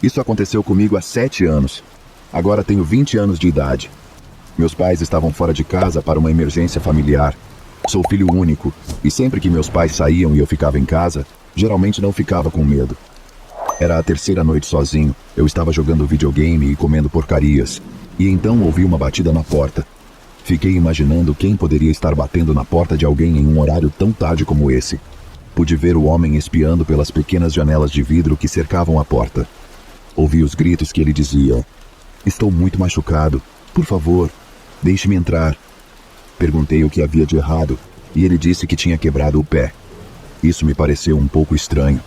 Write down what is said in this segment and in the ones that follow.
Isso aconteceu comigo há 7 anos. Agora tenho 20 anos de idade. Meus pais estavam fora de casa para uma emergência familiar. Sou filho único, e sempre que meus pais saíam e eu ficava em casa, geralmente não ficava com medo. Era a 3ª noite sozinho, eu estava jogando videogame e comendo porcarias, e então ouvi uma batida na porta. Fiquei imaginando quem poderia estar batendo na porta de alguém em um horário tão tarde como esse. Pude ver o homem espiando pelas pequenas janelas de vidro que cercavam a porta. Ouvi os gritos que ele dizia: "Estou muito machucado. Por favor, deixe-me entrar." Perguntei o que havia de errado, e ele disse que tinha quebrado o pé. Isso me pareceu um pouco estranho.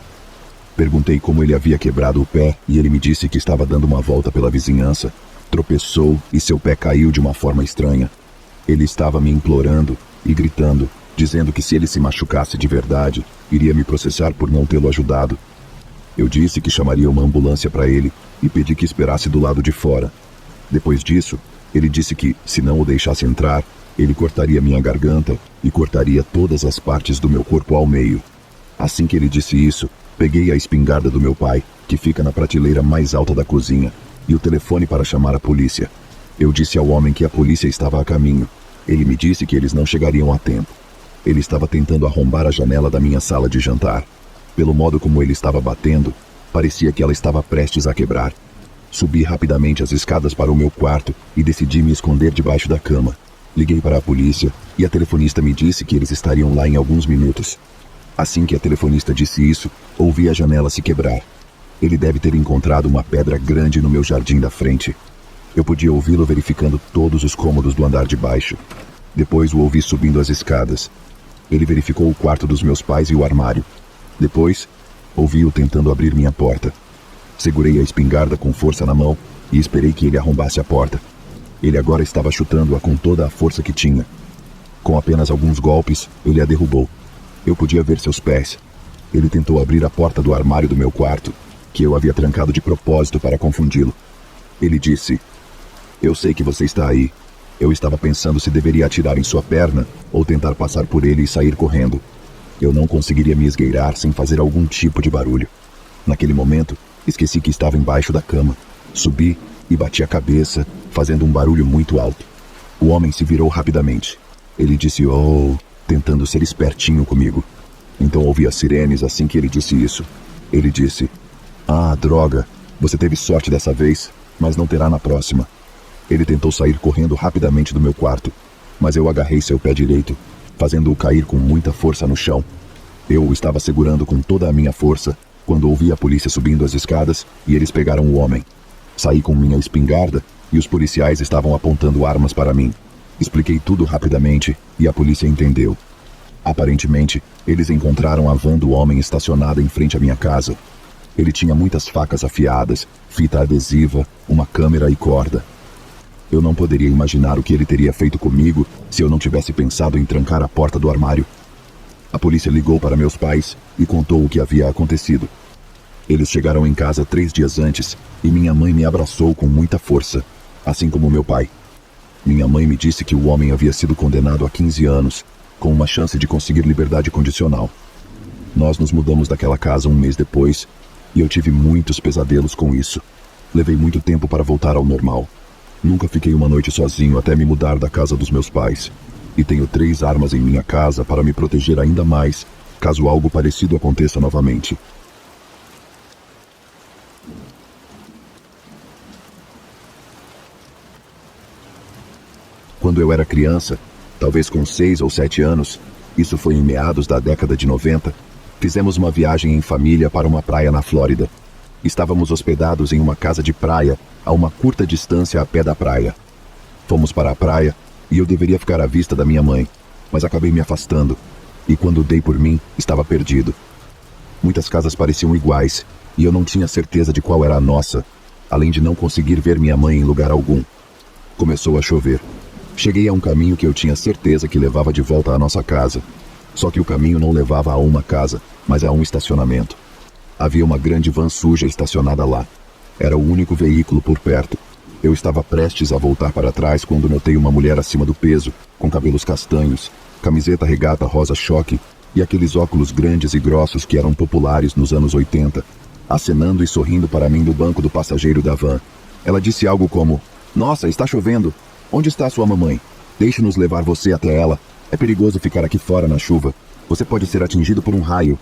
Perguntei como ele havia quebrado o pé, e ele me disse que estava dando uma volta pela vizinhança. Tropeçou e seu pé caiu de uma forma estranha. Ele estava me implorando e gritando, dizendo que se ele se machucasse de verdade, iria me processar por não tê-lo ajudado. Eu disse que chamaria uma ambulância para ele e pedi que esperasse do lado de fora. Depois disso, ele disse que, se não o deixasse entrar, ele cortaria minha garganta e cortaria todas as partes do meu corpo ao meio. Assim que ele disse isso, peguei a espingarda do meu pai, que fica na prateleira mais alta da cozinha, e o telefone para chamar a polícia. Eu disse ao homem que a polícia estava a caminho. Ele me disse que eles não chegariam a tempo. Ele estava tentando arrombar a janela da minha sala de jantar. Pelo modo como ele estava batendo, parecia que ela estava prestes a quebrar. Subi rapidamente as escadas para o meu quarto e decidi me esconder debaixo da cama. Liguei para a polícia e a telefonista me disse que eles estariam lá em alguns minutos. Assim que a telefonista disse isso, ouvi a janela se quebrar. Ele deve ter encontrado uma pedra grande no meu jardim da frente. Eu podia ouvi-lo verificando todos os cômodos do andar de baixo. Depois o ouvi subindo as escadas. Ele verificou o quarto dos meus pais e o armário. Depois, ouvi-o tentando abrir minha porta. Segurei a espingarda com força na mão e esperei que ele arrombasse a porta. Ele agora estava chutando-a com toda a força que tinha. Com apenas alguns golpes, ele a derrubou. Eu podia ver seus pés. Ele tentou abrir a porta do armário do meu quarto, que eu havia trancado de propósito para confundi-lo. Ele disse: "Eu sei que você está aí. Eu estava pensando se deveria atirar em sua perna ou tentar passar por ele e sair correndo. Eu não conseguiria me esgueirar sem fazer algum tipo de barulho. Naquele momento, esqueci que estava embaixo da cama. Subi e bati a cabeça, fazendo um barulho muito alto. O homem se virou rapidamente. Ele disse "oh", tentando ser espertinho comigo. Então ouvi as sirenes assim que ele disse isso. Ele disse: "Ah, droga, você teve sorte dessa vez, mas não terá na próxima." Ele tentou sair correndo rapidamente do meu quarto, mas eu agarrei seu pé direito, fazendo-o cair com muita força no chão. Eu o estava segurando com toda a minha força, quando ouvi a polícia subindo as escadas e eles pegaram o homem. Saí com minha espingarda e os policiais estavam apontando armas para mim. Expliquei tudo rapidamente e a polícia entendeu. Aparentemente, eles encontraram a van do homem estacionada em frente à minha casa. Ele tinha muitas facas afiadas, fita adesiva, uma câmera e corda. Eu não poderia imaginar o que ele teria feito comigo se eu não tivesse pensado em trancar a porta do armário. A polícia ligou para meus pais e contou o que havia acontecido. Eles chegaram em casa 3 dias antes e minha mãe me abraçou com muita força, assim como meu pai. Minha mãe me disse que o homem havia sido condenado a 15 anos, com uma chance de conseguir liberdade condicional. Nós nos mudamos daquela casa um mês depois e eu tive muitos pesadelos com isso. Levei muito tempo para voltar ao normal. Nunca fiquei uma noite sozinho até me mudar da casa dos meus pais. E tenho 3 armas em minha casa para me proteger ainda mais, caso algo parecido aconteça novamente. Quando eu era criança, talvez com 6 ou 7 anos, isso foi em meados da década de 90, fizemos uma viagem em família para uma praia na Flórida. Estávamos hospedados em uma casa de praia, a uma curta distância a pé da praia. Fomos para a praia e eu deveria ficar à vista da minha mãe, mas acabei me afastando, e quando dei por mim, estava perdido. Muitas casas pareciam iguais, e eu não tinha certeza de qual era a nossa, além de não conseguir ver minha mãe em lugar algum. Começou a chover. Cheguei a um caminho que eu tinha certeza que levava de volta à nossa casa. Só que o caminho não levava a uma casa, mas a um estacionamento. Havia uma grande van suja estacionada lá. Era o único veículo por perto. Eu estava prestes a voltar para trás quando notei uma mulher acima do peso, com cabelos castanhos, camiseta regata rosa choque e aqueles óculos grandes e grossos que eram populares nos anos 80. acenando e sorrindo para mim do banco do passageiro da van. Ela disse algo como: "Nossa, está chovendo. Onde está sua mamãe? Deixe-nos levar você até ela. É perigoso ficar aqui fora na chuva. Você pode ser atingido por um raio."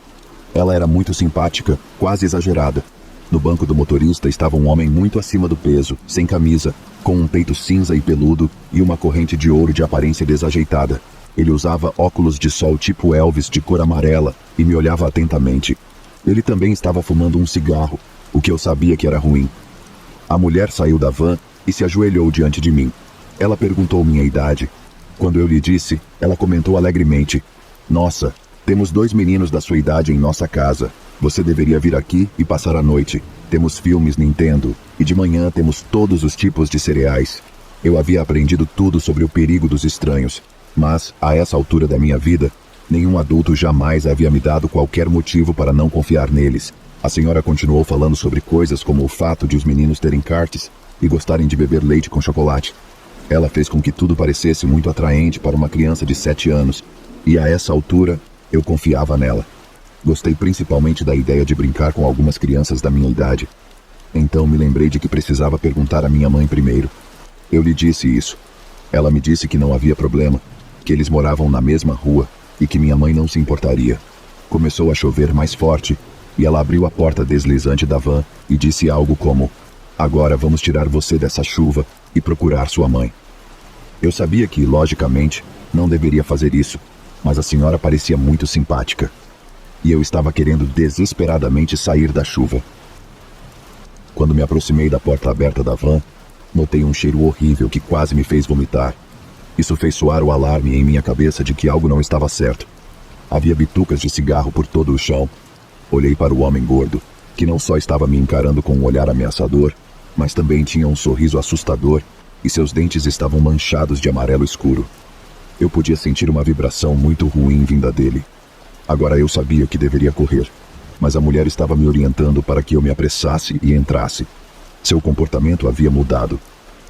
Ela era muito simpática, quase exagerada. No banco do motorista estava um homem muito acima do peso, sem camisa, com um peito cinza e peludo e uma corrente de ouro de aparência desajeitada. Ele usava óculos de sol tipo Elvis de cor amarela e me olhava atentamente. Ele também estava fumando um cigarro, o que eu sabia que era ruim. A mulher saiu da van e se ajoelhou diante de mim. Ela perguntou minha idade. Quando eu lhe disse, ela comentou alegremente: "Nossa, temos 2 meninos da sua idade em nossa casa. Você deveria vir aqui e passar a noite. Temos filmes Nintendo e de manhã temos todos os tipos de cereais." Eu havia aprendido tudo sobre o perigo dos estranhos, mas, a essa altura da minha vida, nenhum adulto jamais havia me dado qualquer motivo para não confiar neles. A senhora continuou falando sobre coisas como o fato de os meninos terem karts e gostarem de beber leite com chocolate. Ela fez com que tudo parecesse muito atraente para uma criança de 7 anos, e a essa altura, eu confiava nela. Gostei principalmente da ideia de brincar com algumas crianças da minha idade. Então me lembrei de que precisava perguntar à minha mãe primeiro. Eu lhe disse isso. Ela me disse que não havia problema, que eles moravam na mesma rua e que minha mãe não se importaria. Começou a chover mais forte e ela abriu a porta deslizante da van e disse algo como: "Agora vamos tirar você dessa chuva e procurar sua mãe." Eu sabia que, logicamente, não deveria fazer isso, mas a senhora parecia muito simpática. E eu estava querendo desesperadamente sair da chuva. Quando me aproximei da porta aberta da van, notei um cheiro horrível que quase me fez vomitar. Isso fez soar o alarme em minha cabeça de que algo não estava certo. Havia bitucas de cigarro por todo o chão. Olhei para o homem gordo, que não só estava me encarando com um olhar ameaçador, mas também tinha um sorriso assustador e seus dentes estavam manchados de amarelo escuro. Eu podia sentir uma vibração muito ruim vinda dele. Agora eu sabia que deveria correr, mas a mulher estava me orientando para que eu me apressasse e entrasse. Seu comportamento havia mudado.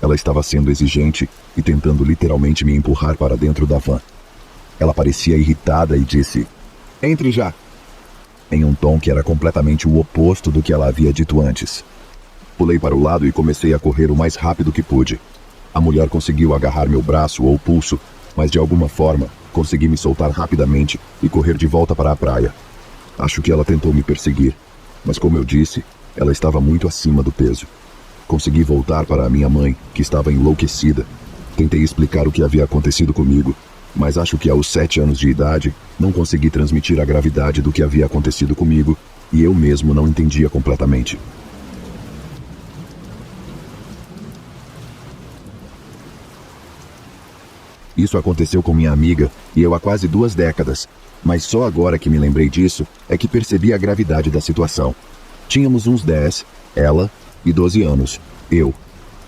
Ela estava sendo exigente e tentando literalmente me empurrar para dentro da van. Ela parecia irritada e disse: "Entre já!" em um tom que era completamente o oposto do que ela havia dito antes. Pulei para o lado e comecei a correr o mais rápido que pude. A mulher conseguiu agarrar meu braço ou pulso, mas de alguma forma consegui me soltar rapidamente e correr de volta para a praia. Acho que ela tentou me perseguir, mas como eu disse, ela estava muito acima do peso. Consegui voltar para a minha mãe, que estava enlouquecida. Tentei explicar o que havia acontecido comigo, mas acho que aos 7 anos de idade não consegui transmitir a gravidade do que havia acontecido comigo e eu mesmo não entendia completamente. Isso aconteceu com minha amiga e eu há quase 2 décadas, mas só agora que me lembrei disso é que percebi a gravidade da situação. Tínhamos uns 10, ela, e 12 anos, eu.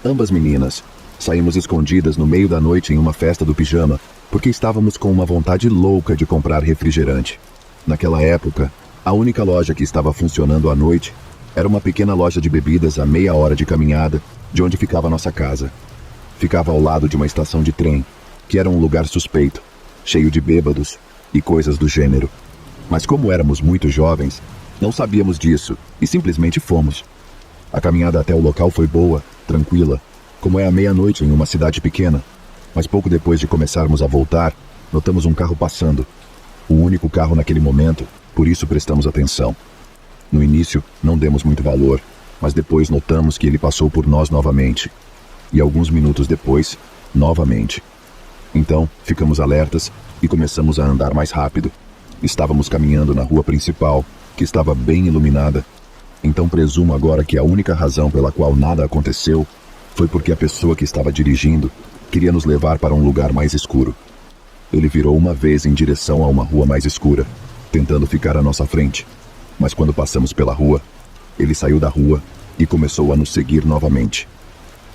Ambas meninas. Saímos escondidas no meio da noite em uma festa do pijama, porque estávamos com uma vontade louca de comprar refrigerante. Naquela época, a única loja que estava funcionando à noite era uma pequena loja de bebidas a meia hora de caminhada de onde ficava nossa casa. Ficava ao lado de uma estação de trem, que era um lugar suspeito, cheio de bêbados e coisas do gênero. Mas como éramos muito jovens, não sabíamos disso e simplesmente fomos. A caminhada até o local foi boa, tranquila, como é à meia-noite em uma cidade pequena. Mas pouco depois de começarmos a voltar, notamos um carro passando. O único carro naquele momento, por isso prestamos atenção. No início, não demos muito valor, mas depois notamos que ele passou por nós novamente. E alguns minutos depois, novamente. Então, ficamos alertas e começamos a andar mais rápido. Estávamos caminhando na rua principal, que estava bem iluminada. Então presumo agora que a única razão pela qual nada aconteceu foi porque a pessoa que estava dirigindo queria nos levar para um lugar mais escuro. Ele virou uma vez em direção a uma rua mais escura, tentando ficar à nossa frente. Mas quando passamos pela rua, ele saiu da rua e começou a nos seguir novamente.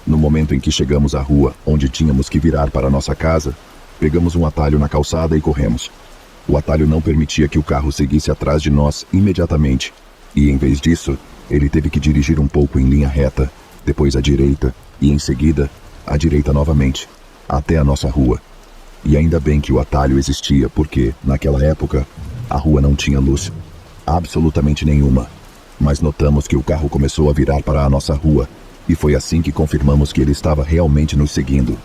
No momento em que chegamos à rua onde tínhamos que virar para nossa casa, pegamos um atalho na calçada e corremos. O atalho não permitia que o carro seguisse atrás de nós imediatamente, e em vez disso, ele teve que dirigir um pouco em linha reta, depois à direita e em seguida à direita novamente, até a nossa rua. E ainda bem que o atalho existia porque, naquela época, a rua não tinha luz. Absolutamente nenhuma. mas notamos que o carro começou a virar para a nossa rua, e foi assim que confirmamos que ele estava realmente nos seguindo.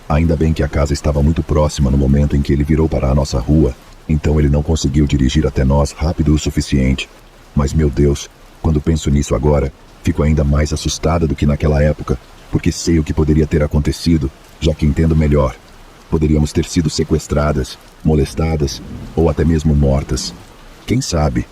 Ainda bem que a casa estava muito próxima no momento em que ele virou para a nossa rua, então ele não conseguiu dirigir até nós rápido o suficiente. Mas meu Deus, quando penso nisso agora, fico ainda mais assustada do que naquela época, porque sei o que poderia ter acontecido, já que entendo melhor. Poderíamos ter sido sequestradas, molestadas ou até mesmo mortas. Quem sabe?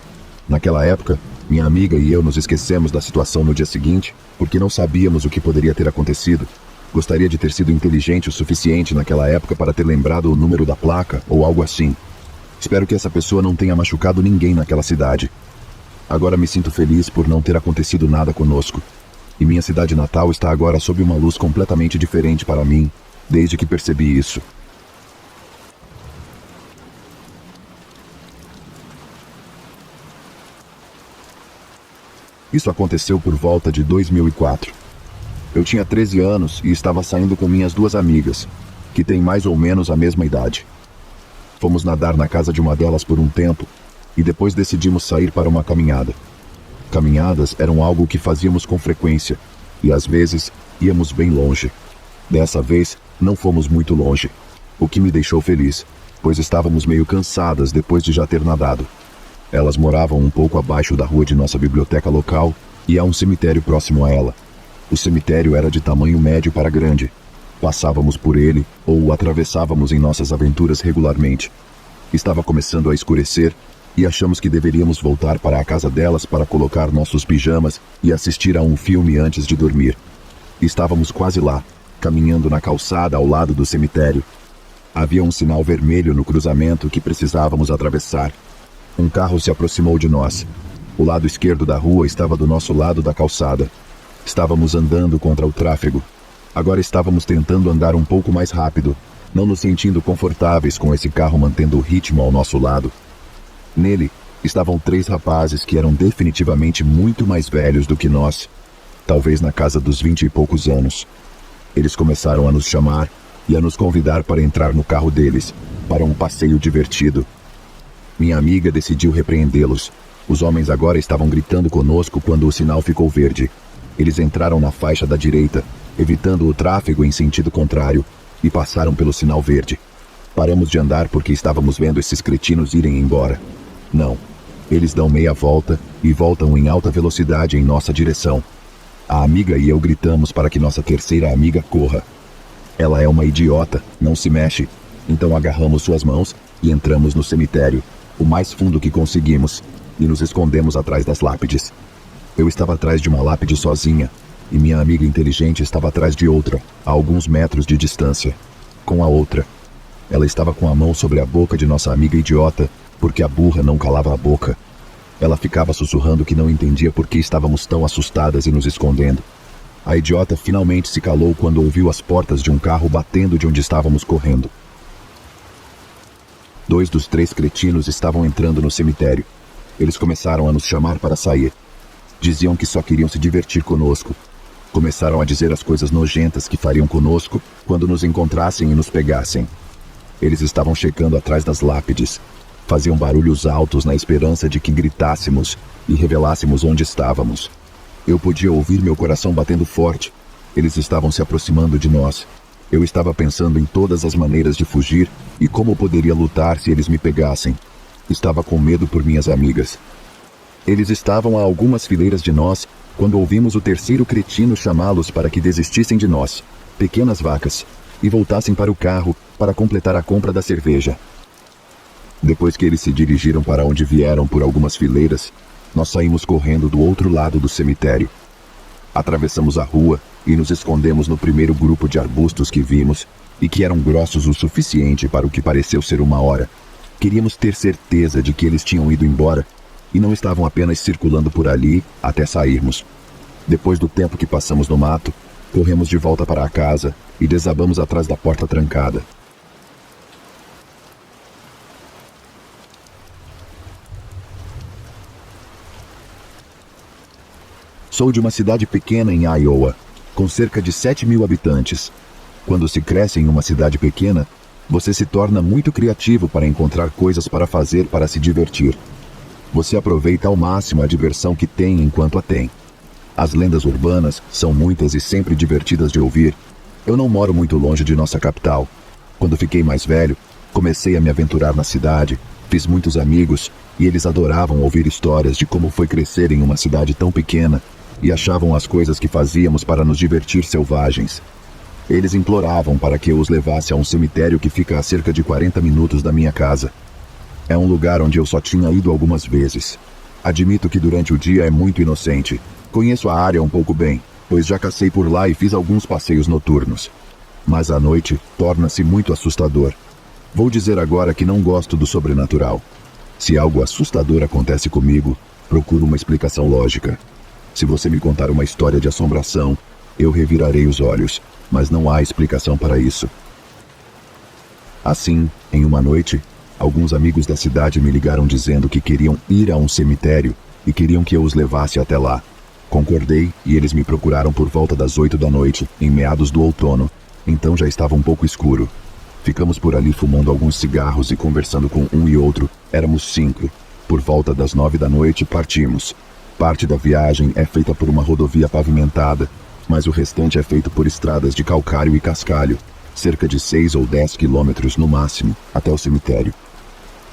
Naquela época, minha amiga e eu nos esquecemos da situação no dia seguinte, porque não sabíamos o que poderia ter acontecido. Gostaria de ter sido inteligente o suficiente naquela época para ter lembrado o número da placa ou algo assim. Espero que essa pessoa não tenha machucado ninguém naquela cidade. Agora me sinto feliz por não ter acontecido nada conosco. E minha cidade natal está agora sob uma luz completamente diferente para mim, desde que percebi isso. Isso aconteceu por volta de 2004. Eu tinha 13 anos e estava saindo com minhas duas amigas, que têm mais ou menos a mesma idade. Fomos nadar na casa de uma delas por um tempo e depois decidimos sair para uma caminhada. Caminhadas eram algo que fazíamos com frequência e às vezes íamos bem longe. Dessa vez, não fomos muito longe, o que me deixou feliz, pois estávamos meio cansadas depois de já ter nadado. Elas moravam um pouco abaixo da rua de nossa biblioteca local e há um cemitério próximo a ela. O cemitério era de tamanho médio para grande. Passávamos por ele ou o atravessávamos em nossas aventuras regularmente. Estava começando a escurecer e achamos que deveríamos voltar para a casa delas para colocar nossos pijamas e assistir a um filme antes de dormir. Estávamos quase lá, caminhando na calçada ao lado do cemitério. Havia um sinal vermelho no cruzamento que precisávamos atravessar. Um carro se aproximou de nós. O lado esquerdo da rua estava do nosso lado da calçada. Estávamos andando contra o tráfego. Agora estávamos tentando andar um pouco mais rápido, não nos sentindo confortáveis com esse carro mantendo o ritmo ao nosso lado. Nele, estavam 3 rapazes que eram definitivamente muito mais velhos do que nós, talvez na casa dos 20 e poucos anos. Eles começaram a nos chamar e a nos convidar para entrar no carro deles, para um passeio divertido. Minha amiga decidiu repreendê-los. Os homens agora estavam gritando conosco quando o sinal ficou verde. Eles entraram na faixa da direita, evitando o tráfego em sentido contrário, e passaram pelo sinal verde. Paramos de andar porque estávamos vendo esses cretinos irem embora. Não, eles dão meia volta e voltam em alta velocidade em nossa direção. A amiga e eu gritamos para que nossa terceira amiga corra. Ela é uma idiota, não se mexe. Então agarramos suas mãos e entramos no cemitério, o mais fundo que conseguimos, e nos escondemos atrás das lápides. Eu estava atrás de uma lápide sozinha, e minha amiga inteligente estava atrás de outra, a alguns metros de distância. Com a outra. Ela estava com a mão sobre a boca de nossa amiga idiota, porque a burra não calava a boca. Ela ficava sussurrando que não entendia por que estávamos tão assustadas e nos escondendo. A idiota finalmente se calou quando ouviu as portas de um carro batendo de onde estávamos correndo. 2 dos 3 cretinos estavam entrando no cemitério. Eles começaram a nos chamar para sair. Diziam que só queriam se divertir conosco. Começaram a dizer as coisas nojentas que fariam conosco quando nos encontrassem e nos pegassem. Eles estavam chegando atrás das lápides. Faziam barulhos altos na esperança de que gritássemos e revelássemos onde estávamos. Eu podia ouvir meu coração batendo forte. Eles estavam se aproximando de nós. Eu estava pensando em todas as maneiras de fugir e como poderia lutar se eles me pegassem. Estava com medo por minhas amigas. Eles estavam a algumas fileiras de nós quando ouvimos o terceiro cretino chamá-los para que desistissem de nós, pequenas vacas, e voltassem para o carro para completar a compra da cerveja. Depois que eles se dirigiram para onde vieram por algumas fileiras, nós saímos correndo do outro lado do cemitério. Atravessamos a rua e nos escondemos no primeiro grupo de arbustos que vimos e que eram grossos o suficiente para o que pareceu ser 1 hora. Queríamos ter certeza de que eles tinham ido embora e não estavam apenas circulando por ali até sairmos. Depois do tempo que passamos no mato, corremos de volta para a casa e desabamos atrás da porta trancada. Sou de uma cidade pequena em Iowa, com cerca de 7.000 habitantes. Quando se cresce em uma cidade pequena, você se torna muito criativo para encontrar coisas para fazer para se divertir. Você aproveita ao máximo a diversão que tem enquanto a tem. As lendas urbanas são muitas e sempre divertidas de ouvir. Eu não moro muito longe de nossa capital. Quando fiquei mais velho, comecei a me aventurar na cidade, fiz muitos amigos e eles adoravam ouvir histórias de como foi crescer em uma cidade tão pequena e achavam as coisas que fazíamos para nos divertir selvagens. Eles imploravam para que eu os levasse a um cemitério que fica a cerca de 40 minutos da minha casa. É um lugar onde eu só tinha ido algumas vezes. Admito que durante o dia é muito inocente. Conheço a área um pouco bem, pois já cacei por lá e fiz alguns passeios noturnos. Mas à noite torna-se muito assustador. Vou dizer agora que não gosto do sobrenatural. Se algo assustador acontece comigo, procuro uma explicação lógica. Se você me contar uma história de assombração, eu revirarei os olhos, mas não há explicação para isso. Assim, em uma noite, alguns amigos da cidade me ligaram dizendo que queriam ir a um cemitério e queriam que eu os levasse até lá. Concordei e eles me procuraram por volta das 8 da noite, em meados do outono, então já estava um pouco escuro. Ficamos por ali fumando alguns cigarros e conversando com um e outro, éramos 5. Por volta das 9 da noite partimos. Parte da viagem é feita por uma rodovia pavimentada, mas o restante é feito por estradas de calcário e cascalho, cerca de 6 ou 10 quilômetros no máximo, até o cemitério.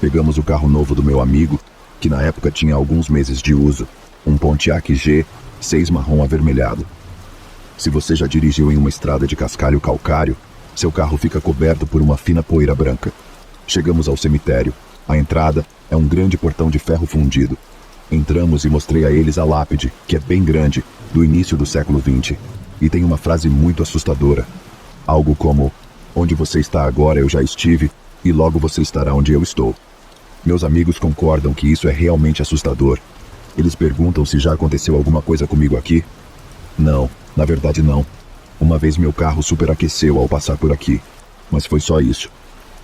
Pegamos o carro novo do meu amigo, que na época tinha alguns meses de uso, um Pontiac G6 marrom avermelhado. Se você já dirigiu em uma estrada de cascalho calcário, seu carro fica coberto por uma fina poeira branca. Chegamos ao cemitério. A entrada é um grande portão de ferro fundido. Entramos e mostrei a eles a lápide, que é bem grande, do início do século XX, e tem uma frase muito assustadora. Algo como: onde você está agora eu já estive, e logo você estará onde eu estou. Meus amigos concordam que isso é realmente assustador. Eles perguntam se já aconteceu alguma coisa comigo aqui. Não, na verdade não. Uma vez meu carro superaqueceu ao passar por aqui, mas foi só isso.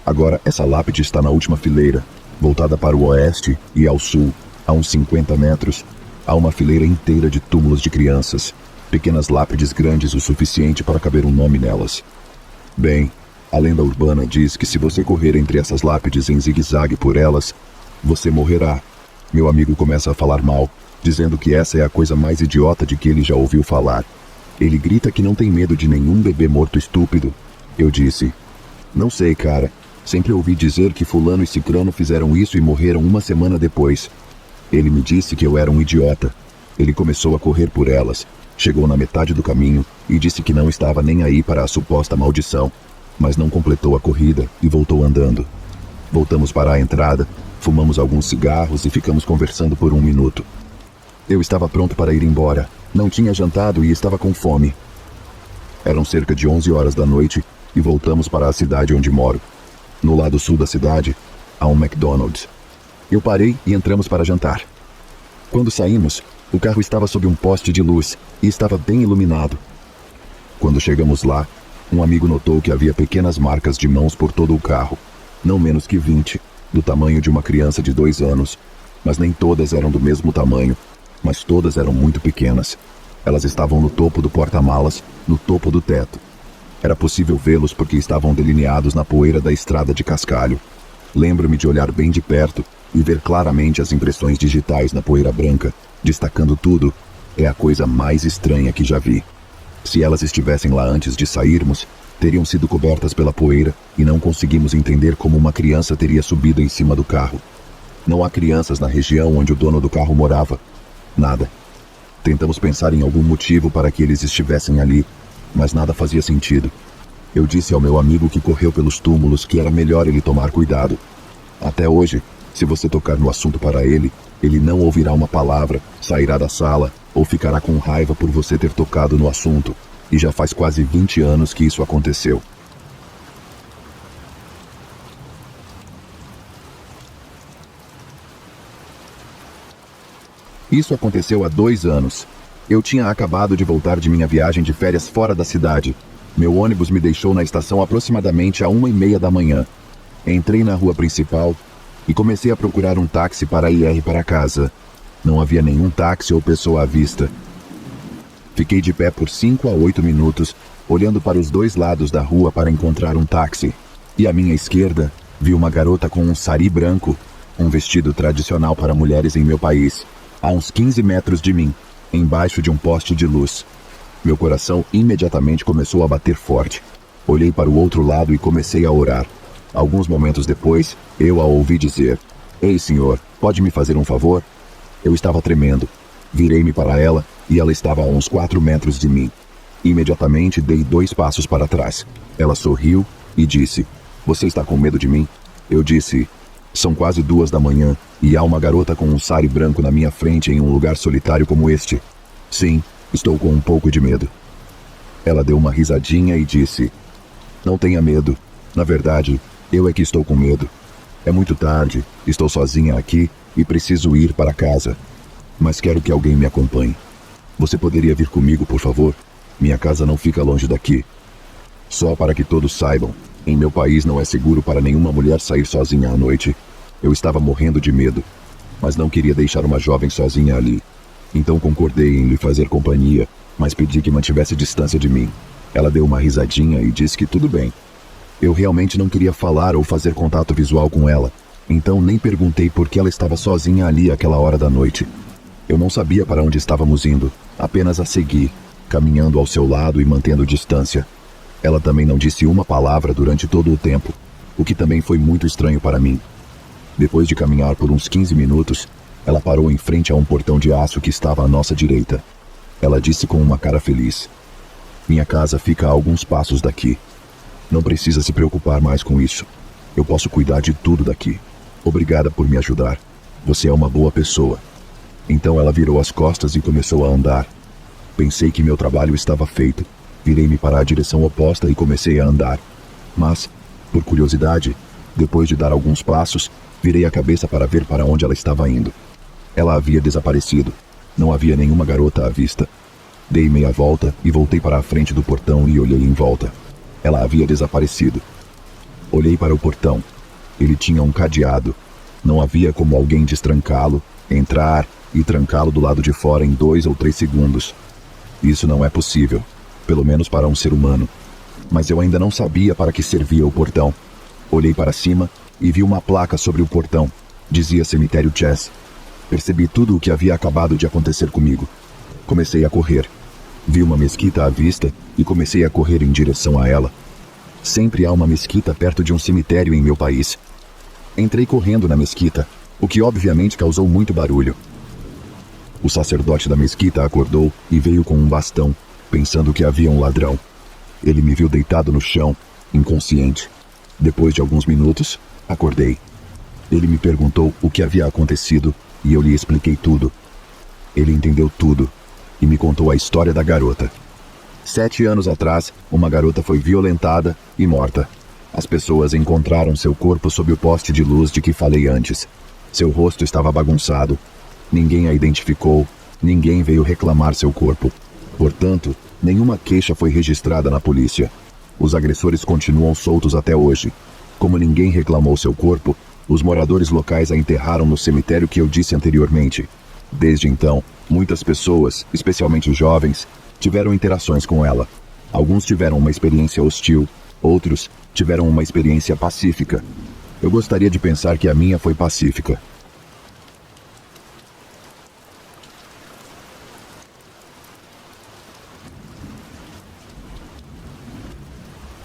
Agora, essa lápide está na última fileira, voltada para o oeste e ao sul, a uns 50 metros. Há uma fileira inteira de túmulos de crianças, pequenas lápides grandes o suficiente para caber um nome nelas. Bem, a lenda urbana diz que se você correr entre essas lápides em zigue-zague por elas, você morrerá. Meu amigo começa a falar mal, dizendo que essa é a coisa mais idiota de que ele já ouviu falar. Ele grita que não tem medo de nenhum bebê morto estúpido. Eu disse: não sei, cara. Sempre ouvi dizer que fulano e cicrano fizeram isso e morreram uma semana depois. Ele me disse que eu era um idiota. Ele começou a correr por elas, chegou na metade do caminho e disse que não estava nem aí para a suposta maldição, mas não completou a corrida e voltou andando. Voltamos para a entrada, fumamos alguns cigarros e ficamos conversando por 1 minuto. Eu estava pronto para ir embora. Não tinha jantado e estava com fome. Eram cerca de 11 horas da noite e voltamos para a cidade onde moro. No lado sul da cidade, há um McDonald's. Eu parei e entramos para jantar. Quando saímos, o carro estava sob um poste de luz e estava bem iluminado. Quando chegamos lá, um amigo notou que havia pequenas marcas de mãos por todo o carro, não menos que 20, do tamanho de uma criança de 2 anos, mas nem todas eram do mesmo tamanho, mas todas eram muito pequenas. Elas estavam no topo do porta-malas, no topo do teto. Era possível vê-los porque estavam delineados na poeira da estrada de cascalho. Lembro-me de olhar bem de perto e ver claramente as impressões digitais na poeira branca, destacando tudo. É a coisa mais estranha que já vi. Se elas estivessem lá antes de sairmos, teriam sido cobertas pela poeira e não conseguimos entender como uma criança teria subido em cima do carro. Não há crianças na região onde o dono do carro morava. Nada. Tentamos pensar em algum motivo para que eles estivessem ali, mas nada fazia sentido. Eu disse ao meu amigo que correu pelos túmulos que era melhor ele tomar cuidado. Até hoje, se você tocar no assunto para ele, ele não ouvirá uma palavra, sairá da sala ou ficará com raiva por você ter tocado no assunto. E já faz quase 20 anos que isso aconteceu. Isso aconteceu há 2 anos. Eu tinha acabado de voltar de minha viagem de férias fora da cidade. Meu ônibus me deixou na estação aproximadamente às 1h30 da manhã. Entrei na rua principal e comecei a procurar um táxi para ir para casa. Não havia nenhum táxi ou pessoa à vista. Fiquei de pé por 5 a 8 minutos, olhando para os 2 lados da rua para encontrar um táxi. E à minha esquerda, vi uma garota com um sari branco, um vestido tradicional para mulheres em meu país, a uns 15 metros de mim, embaixo de um poste de luz. Meu coração imediatamente começou a bater forte. Olhei para o outro lado e comecei a orar. Alguns momentos depois, eu a ouvi dizer: "Ei, senhor, pode me fazer um favor?" Eu estava tremendo. Virei-me para ela e ela estava a uns 4 metros de mim. Imediatamente dei 2 passos para trás. Ela sorriu e disse: "Você está com medo de mim?" Eu disse: "São quase 2 da manhã e há uma garota com um sari branco na minha frente em um lugar solitário como este. Sim, estou com um pouco de medo." Ela deu uma risadinha e disse: "Não tenha medo. Na verdade, eu é que estou com medo. É muito tarde, estou sozinha aqui e preciso ir para casa. Mas quero que alguém me acompanhe. Você poderia vir comigo, por favor? Minha casa não fica longe daqui. Só para que todos saibam, em meu país não é seguro para nenhuma mulher sair sozinha à noite." Eu estava morrendo de medo, mas não queria deixar uma jovem sozinha ali. Então concordei em lhe fazer companhia, mas pedi que mantivesse distância de mim. Ela deu uma risadinha e disse que tudo bem. Eu realmente não queria falar ou fazer contato visual com ela, então nem perguntei por que ela estava sozinha ali àquela hora da noite. Eu não sabia para onde estávamos indo, apenas a segui, caminhando ao seu lado e mantendo distância. Ela também não disse uma palavra durante todo o tempo, o que também foi muito estranho para mim. Depois de caminhar por uns 15 minutos, ela parou em frente a um portão de aço que estava à nossa direita. Ela disse com uma cara feliz: "Minha casa fica a alguns passos daqui. Não precisa se preocupar mais com isso. Eu posso cuidar de tudo daqui. Obrigada por me ajudar. Você é uma boa pessoa." Então ela virou as costas e começou a andar. Pensei que meu trabalho estava feito. Virei-me para a direção oposta e comecei a andar. Mas, por curiosidade, depois de dar alguns passos, virei a cabeça para ver para onde ela estava indo. Ela havia desaparecido. Não havia nenhuma garota à vista. Dei meia volta e voltei para a frente do portão e olhei em volta. Ela havia desaparecido. Olhei para o portão. Ele tinha um cadeado. Não havia como alguém destrancá-lo, entrar e trancá-lo do lado de fora em 2 ou 3 segundos. Isso não é possível, pelo menos para um ser humano. Mas eu ainda não sabia para que servia o portão. Olhei para cima e vi uma placa sobre o portão. Dizia Cemitério Chess. Percebi tudo o que havia acabado de acontecer comigo. Comecei a correr. Vi uma mesquita à vista e comecei a correr em direção a ela. Sempre há uma mesquita perto de um cemitério em meu país. Entrei correndo na mesquita, o que obviamente causou muito barulho. O sacerdote da mesquita acordou e veio com um bastão, pensando que havia um ladrão. Ele me viu deitado no chão, inconsciente. Depois de alguns minutos, acordei. Ele me perguntou o que havia acontecido e eu lhe expliquei tudo. Ele entendeu tudo e me contou a história da garota. 7 anos atrás, uma garota foi violentada e morta. As pessoas encontraram seu corpo sob o poste de luz de que falei antes. Seu rosto estava bagunçado. Ninguém a identificou, ninguém veio reclamar seu corpo. Portanto, nenhuma queixa foi registrada na polícia. Os agressores continuam soltos até hoje. Como ninguém reclamou seu corpo, os moradores locais a enterraram no cemitério que eu disse anteriormente. Desde então, muitas pessoas, especialmente jovens, tiveram interações com ela. Alguns tiveram uma experiência hostil, outros tiveram uma experiência pacífica. Eu gostaria de pensar que a minha foi pacífica.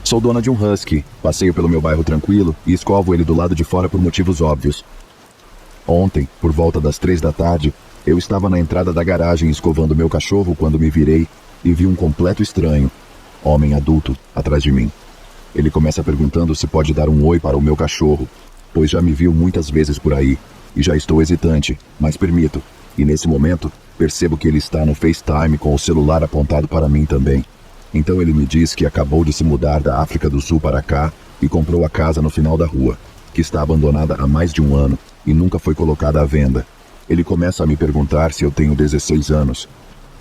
Sou dona de um husky, passeio pelo meu bairro tranquilo e escovo ele do lado de fora por motivos óbvios. Ontem, por volta das 3 da tarde, eu estava na entrada da garagem escovando meu cachorro quando me virei e vi um completo estranho, homem adulto, atrás de mim. Ele começa perguntando se pode dar um oi para o meu cachorro, pois já me viu muitas vezes por aí e já estou hesitante, mas permito. E nesse momento, percebo que ele está no FaceTime com o celular apontado para mim também. Então ele me diz que acabou de se mudar da África do Sul para cá e comprou a casa no final da rua, que está abandonada há mais de 1 ano e nunca foi colocada à venda. Ele começa a me perguntar se eu tenho 16 anos,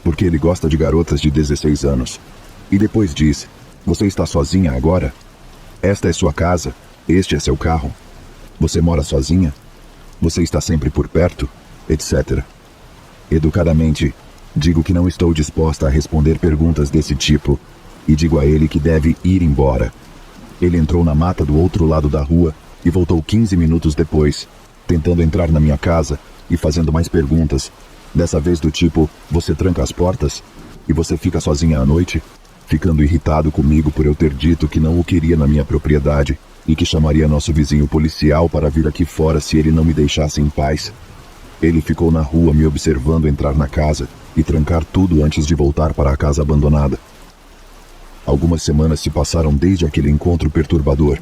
porque ele gosta de garotas de 16 anos. E depois diz: "Você está sozinha agora? Esta é sua casa? Este é seu carro? Você mora sozinha? Você está sempre por perto?" Etc. Educadamente, digo que não estou disposta a responder perguntas desse tipo e digo a ele que deve ir embora. Ele entrou na mata do outro lado da rua e voltou 15 minutos depois. tentando entrar na minha casa e fazendo mais perguntas, dessa vez do tipo: você tranca as portas? E você fica sozinha à noite? Ficando irritado comigo por eu ter dito que não o queria na minha propriedade e que chamaria nosso vizinho policial para vir aqui fora se ele não me deixasse em paz. Ele ficou na rua me observando entrar na casa e trancar tudo antes de voltar para a casa abandonada. Algumas semanas se passaram desde aquele encontro perturbador,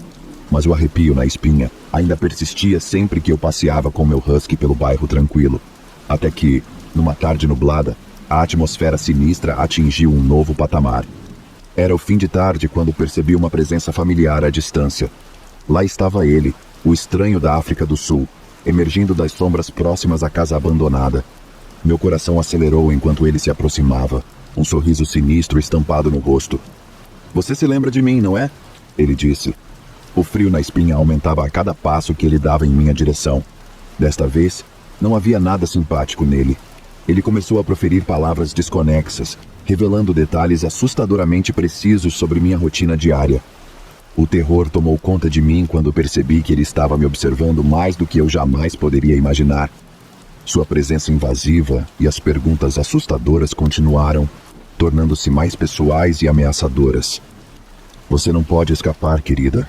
mas o arrepio na espinha ainda persistia sempre que eu passeava com meu husky pelo bairro tranquilo, até que, numa tarde nublada, a atmosfera sinistra atingiu um novo patamar. Era o fim de tarde quando percebi uma presença familiar à distância. Lá estava ele, o estranho da África do Sul, emergindo das sombras próximas à casa abandonada. Meu coração acelerou enquanto ele se aproximava, um sorriso sinistro estampado no rosto. Você se lembra de mim, não é? Ele disse. O frio na espinha aumentava a cada passo que ele dava em minha direção. Desta vez, não havia nada simpático nele. Ele começou a proferir palavras desconexas, revelando detalhes assustadoramente precisos sobre minha rotina diária. O terror tomou conta de mim quando percebi que ele estava me observando mais do que eu jamais poderia imaginar. Sua presença invasiva e as perguntas assustadoras continuaram, tornando-se mais pessoais e ameaçadoras. Você não pode escapar, querida.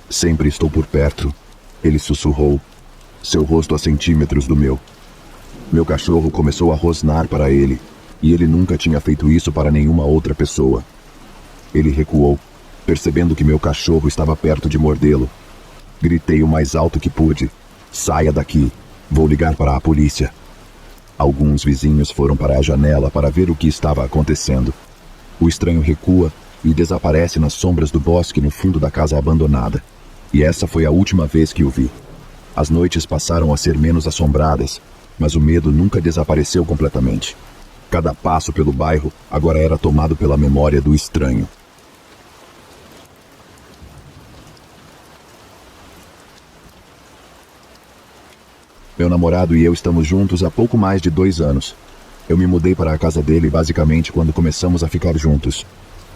Sempre estou por perto, ele sussurrou, seu rosto a centímetros do meu. Meu cachorro começou a rosnar para ele, e ele nunca tinha feito isso para nenhuma outra pessoa. Ele recuou, percebendo que meu cachorro estava perto de mordê-lo. Gritei o mais alto que pude. Saia daqui, vou ligar para a polícia. Alguns vizinhos foram para a janela para ver o que estava acontecendo. O estranho recua e desaparece nas sombras do bosque no fundo da casa abandonada. E essa foi a última vez que o vi. As noites passaram a ser menos assombradas, mas o medo nunca desapareceu completamente. Cada passo pelo bairro agora era tomado pela memória do estranho. Meu namorado e eu estamos juntos há pouco mais de 2 anos. Eu me mudei para a casa dele basicamente quando começamos a ficar juntos.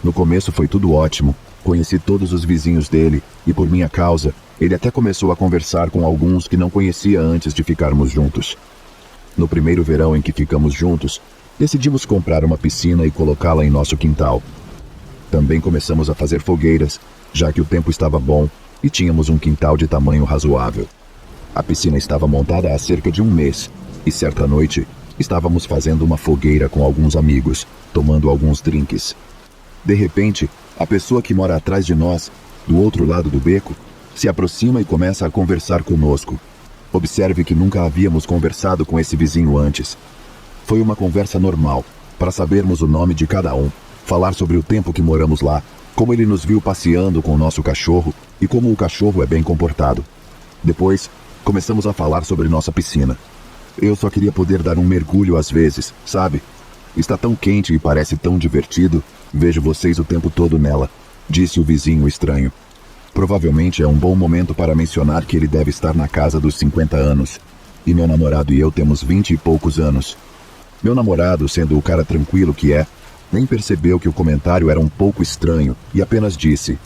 No começo foi tudo ótimo. Conheci todos os vizinhos dele e, por minha causa, ele até começou a conversar com alguns que não conhecia antes de ficarmos juntos. No primeiro verão em que ficamos juntos, decidimos comprar uma piscina e colocá-la em nosso quintal. Também começamos a fazer fogueiras, já que o tempo estava bom e tínhamos um quintal de tamanho razoável. A piscina estava montada há cerca de 1 mês, e certa noite estávamos fazendo uma fogueira com alguns amigos, tomando alguns drinks. De repente, a pessoa que mora atrás de nós, do outro lado do beco, se aproxima e começa a conversar conosco. Observe que nunca havíamos conversado com esse vizinho antes. Foi uma conversa normal, para sabermos o nome de cada um, falar sobre o tempo que moramos lá, como ele nos viu passeando com o nosso cachorro e como o cachorro é bem comportado. Depois, começamos a falar sobre nossa piscina. Eu só queria poder dar um mergulho às vezes, sabe? Está tão quente e parece tão divertido. Vejo vocês o tempo todo nela, disse o vizinho estranho. Provavelmente é um bom momento para mencionar que ele deve estar na casa dos 50 anos. E meu namorado e eu temos 20 e poucos anos. Meu namorado, sendo o cara tranquilo que é, nem percebeu que o comentário era um pouco estranho e apenas disse: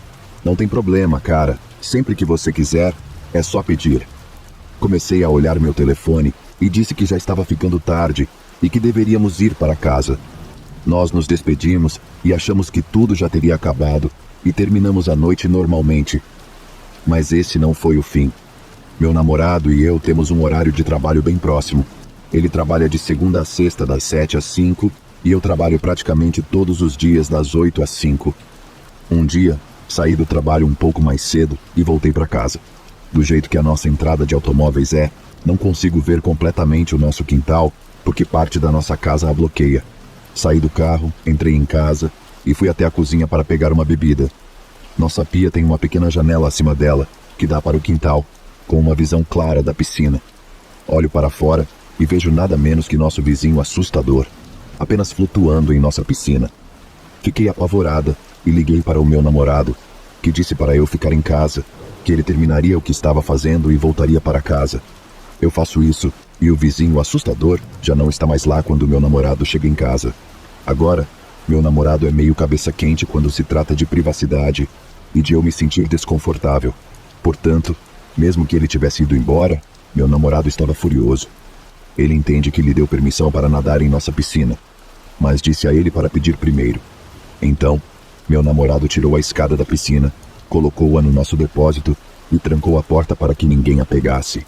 não tem problema, cara. Sempre que você quiser, é só pedir. Comecei a olhar meu telefone e disse que já estava ficando tarde e que deveríamos ir para casa. Nós nos despedimos e achamos que tudo já teria acabado e terminamos a noite normalmente. Mas esse não foi o fim. Meu namorado e eu temos um horário de trabalho bem próximo. Ele trabalha de segunda a sexta das 7 às 5 e eu trabalho praticamente todos os dias das 8 às 5. Um dia, saí do trabalho um pouco mais cedo e voltei para casa. Do jeito que a nossa entrada de automóveis é, não consigo ver completamente o nosso quintal porque parte da nossa casa a bloqueia. Saí do carro, entrei em casa e fui até a cozinha para pegar uma bebida. Nossa pia tem uma pequena janela acima dela, que dá para o quintal, com uma visão clara da piscina. Olho para fora e vejo nada menos que nosso vizinho assustador, apenas flutuando em nossa piscina. Fiquei apavorada e liguei para o meu namorado, que disse para eu ficar em casa, que ele terminaria o que estava fazendo e voltaria para casa. Eu faço isso e o vizinho assustador já não está mais lá quando meu namorado chega em casa. Agora, meu namorado é meio cabeça quente quando se trata de privacidade e de eu me sentir desconfortável. Portanto, mesmo que ele tivesse ido embora, Meu namorado estava furioso. Ele entende que lhe deu permissão para nadar em nossa piscina, mas disse a ele para pedir primeiro. Então, meu namorado tirou a escada da piscina, colocou-a no nosso depósito e trancou a porta para que ninguém a pegasse.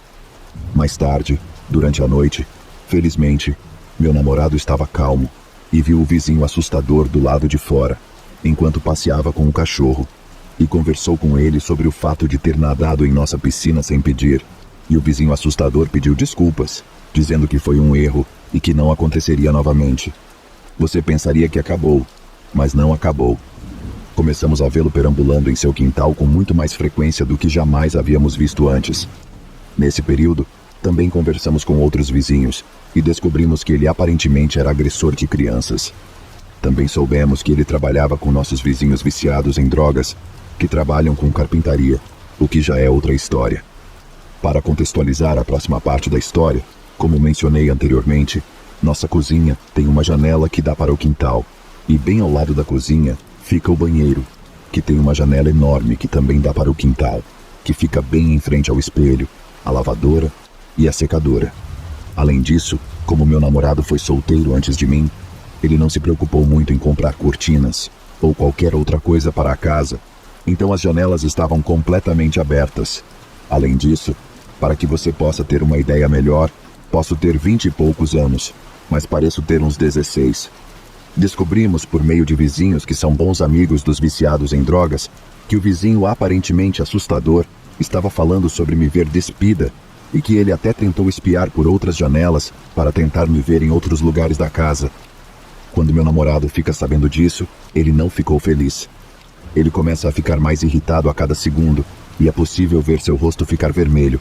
Mais tarde, durante a noite, felizmente, meu namorado estava calmo e viu o vizinho assustador do lado de fora, enquanto passeava com o cachorro, e conversou com ele sobre o fato de ter nadado em nossa piscina sem pedir. E o vizinho assustador pediu desculpas, dizendo que foi um erro e que não aconteceria novamente. Você pensaria que acabou, mas não acabou. Começamos a vê-lo perambulando em seu quintal com muito mais frequência do que jamais havíamos visto antes. Nesse período, também conversamos com outros vizinhos e descobrimos que ele aparentemente era agressor de crianças. Também soubemos que ele trabalhava com nossos vizinhos viciados em drogas, que trabalham com carpintaria, o que já é outra história. Para contextualizar a próxima parte da história, como mencionei anteriormente, nossa cozinha tem uma janela que dá para o quintal, e bem ao lado da cozinha fica o banheiro, que tem uma janela enorme que também dá para o quintal, que fica bem em frente ao espelho, a lavadora e a secadora. Além disso, como meu namorado foi solteiro antes de mim, ele não se preocupou muito em comprar cortinas ou qualquer outra coisa para a casa, então as janelas estavam completamente abertas. Além disso, para que você possa ter uma ideia melhor, posso ter 20 e poucos anos, mas pareço ter uns 16. Descobrimos por meio de vizinhos que são bons amigos dos viciados em drogas, que o vizinho aparentemente assustador estava falando sobre me ver despida e que ele até tentou espiar por outras janelas para tentar me ver em outros lugares da casa. Quando meu namorado fica sabendo disso, ele não ficou feliz. Ele começa a ficar mais irritado a cada segundo e é possível ver seu rosto ficar vermelho.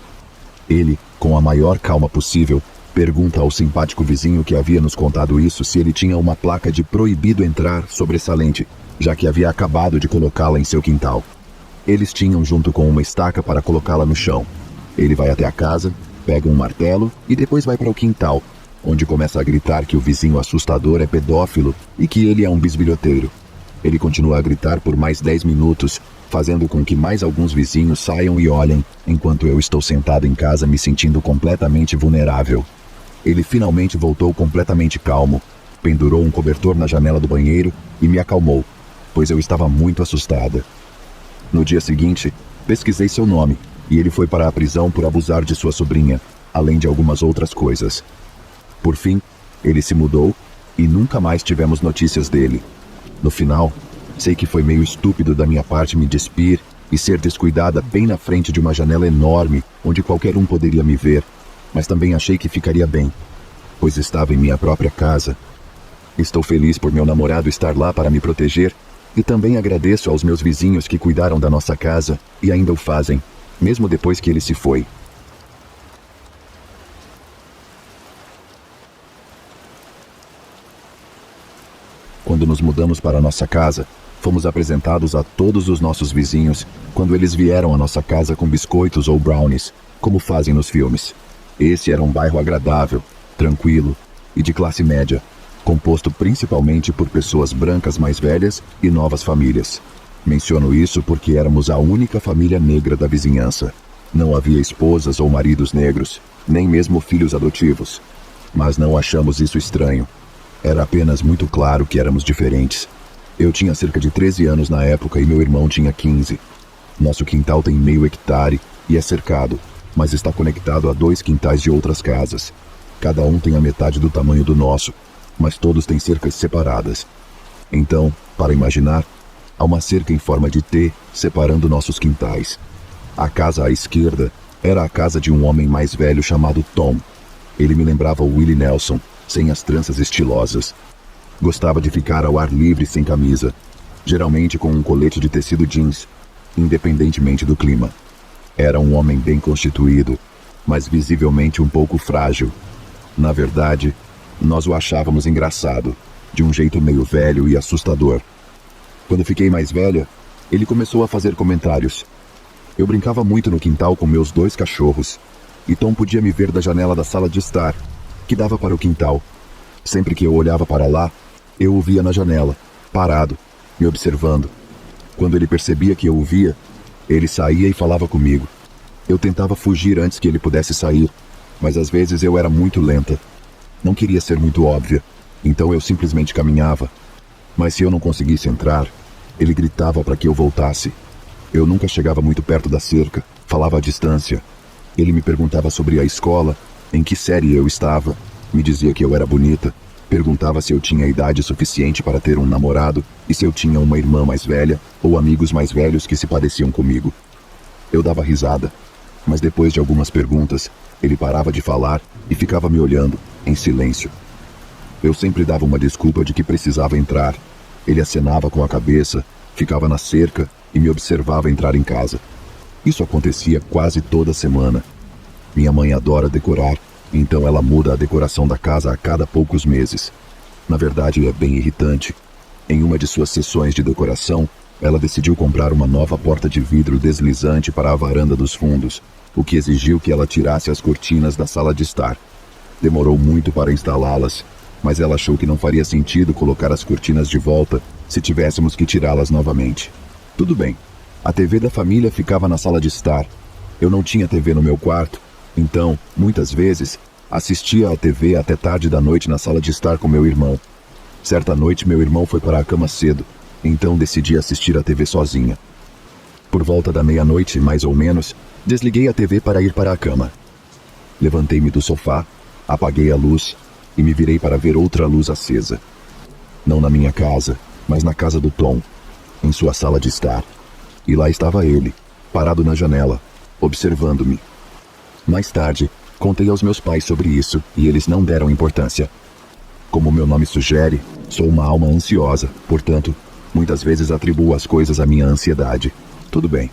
Ele, com a maior calma possível, pergunta ao simpático vizinho que havia nos contado isso se ele tinha uma placa de proibido entrar sobressalente, já que havia acabado de colocá-la em seu quintal. Eles tinham junto com uma estaca para colocá-la no chão. Ele vai até a casa, pega um martelo e depois vai para o quintal, onde começa a gritar que o vizinho assustador é pedófilo e que ele é um bisbilhoteiro. Ele continua a gritar por mais 10 minutos, fazendo com que mais alguns vizinhos saiam e olhem, enquanto eu estou sentado em casa me sentindo completamente vulnerável. Ele finalmente voltou completamente calmo, pendurou um cobertor na janela do banheiro e me acalmou, pois eu estava muito assustada. No dia seguinte, pesquisei seu nome e ele foi para a prisão por abusar de sua sobrinha, além de algumas outras coisas. Por fim, ele se mudou e nunca mais tivemos notícias dele. No final, sei que foi meio estúpido da minha parte me despir e ser descuidada bem na frente de uma janela enorme onde qualquer um poderia me ver, mas também achei que ficaria bem, pois estava em minha própria casa. Estou feliz por meu namorado estar lá para me proteger e também agradeço aos meus vizinhos que cuidaram da nossa casa e ainda o fazem, mesmo depois que ele se foi. Quando nos mudamos para a nossa casa, fomos apresentados a todos os nossos vizinhos quando eles vieram à nossa casa com biscoitos ou brownies, como fazem nos filmes. Esse era um bairro agradável, tranquilo e de classe média, composto principalmente por pessoas brancas mais velhas e novas famílias. Menciono isso porque éramos a única família negra da vizinhança. Não havia esposas ou maridos negros, nem mesmo filhos adotivos. Mas não achamos isso estranho. Era apenas muito claro que éramos diferentes. Eu tinha cerca de 13 anos na época e meu irmão tinha 15. Nosso quintal tem meio hectare e é cercado, mas está conectado a 2 quintais de outras casas. Cada um tem a metade do tamanho do nosso, mas todos têm cercas separadas. Então, para imaginar, há uma cerca em forma de T separando nossos quintais. A casa à esquerda era a casa de um homem mais velho chamado Tom. Ele me lembrava o Willie Nelson, sem as tranças estilosas. Gostava de ficar ao ar livre sem camisa, geralmente com um colete de tecido jeans, independentemente do clima. Era um homem bem constituído, mas visivelmente um pouco frágil. Na verdade, nós o achávamos engraçado, de um jeito meio velho e assustador. Quando fiquei mais velha, ele começou a fazer comentários. Eu brincava muito no quintal com meus 2 cachorros, e Tom podia me ver da janela da sala de estar, que dava para o quintal. Sempre que eu olhava para lá, eu o via na janela, parado, me observando. Quando ele percebia que eu o via, ele saía e falava comigo. Eu tentava fugir antes que ele pudesse sair, mas às vezes eu era muito lenta. Não queria ser muito óbvia, então eu simplesmente caminhava. Mas se eu não conseguisse entrar, ele gritava para que eu voltasse. Eu nunca chegava muito perto da cerca, falava à distância. Ele me perguntava sobre a escola, em que série eu estava, me dizia que eu era bonita, perguntava se eu tinha idade suficiente para ter um namorado e se eu tinha uma irmã mais velha ou amigos mais velhos que se pareciam comigo. Eu dava risada, mas depois de algumas perguntas, ele parava de falar e ficava me olhando, em silêncio. Eu sempre dava uma desculpa de que precisava entrar. Ele acenava com a cabeça, ficava na cerca e me observava entrar em casa. Isso acontecia quase toda semana. Minha mãe adora decorar, então ela muda a decoração da casa a cada poucos meses. Na verdade, é bem irritante. Em uma de suas sessões de decoração, ela decidiu comprar uma nova porta de vidro deslizante para a varanda dos fundos, o que exigiu que ela tirasse as cortinas da sala de estar. Demorou muito para instalá-las, mas ela achou que não faria sentido colocar as cortinas de volta se tivéssemos que tirá-las novamente. Tudo bem. A TV da família ficava na sala de estar. Eu não tinha TV no meu quarto, então, muitas vezes, assistia à TV até tarde da noite na sala de estar com meu irmão. Certa noite, meu irmão foi para a cama cedo, então decidi assistir a TV sozinha. Por volta da meia-noite, mais ou menos, desliguei a TV para ir para a cama. Levantei-me do sofá, apaguei a luz e me virei para ver outra luz acesa. Não na minha casa, mas na casa do Tom, em sua sala de estar. E lá estava ele, parado na janela, observando-me. Mais tarde, contei aos meus pais sobre isso e eles não deram importância. Como meu nome sugere, sou uma alma ansiosa, portanto, muitas vezes atribuo as coisas à minha ansiedade. Tudo bem.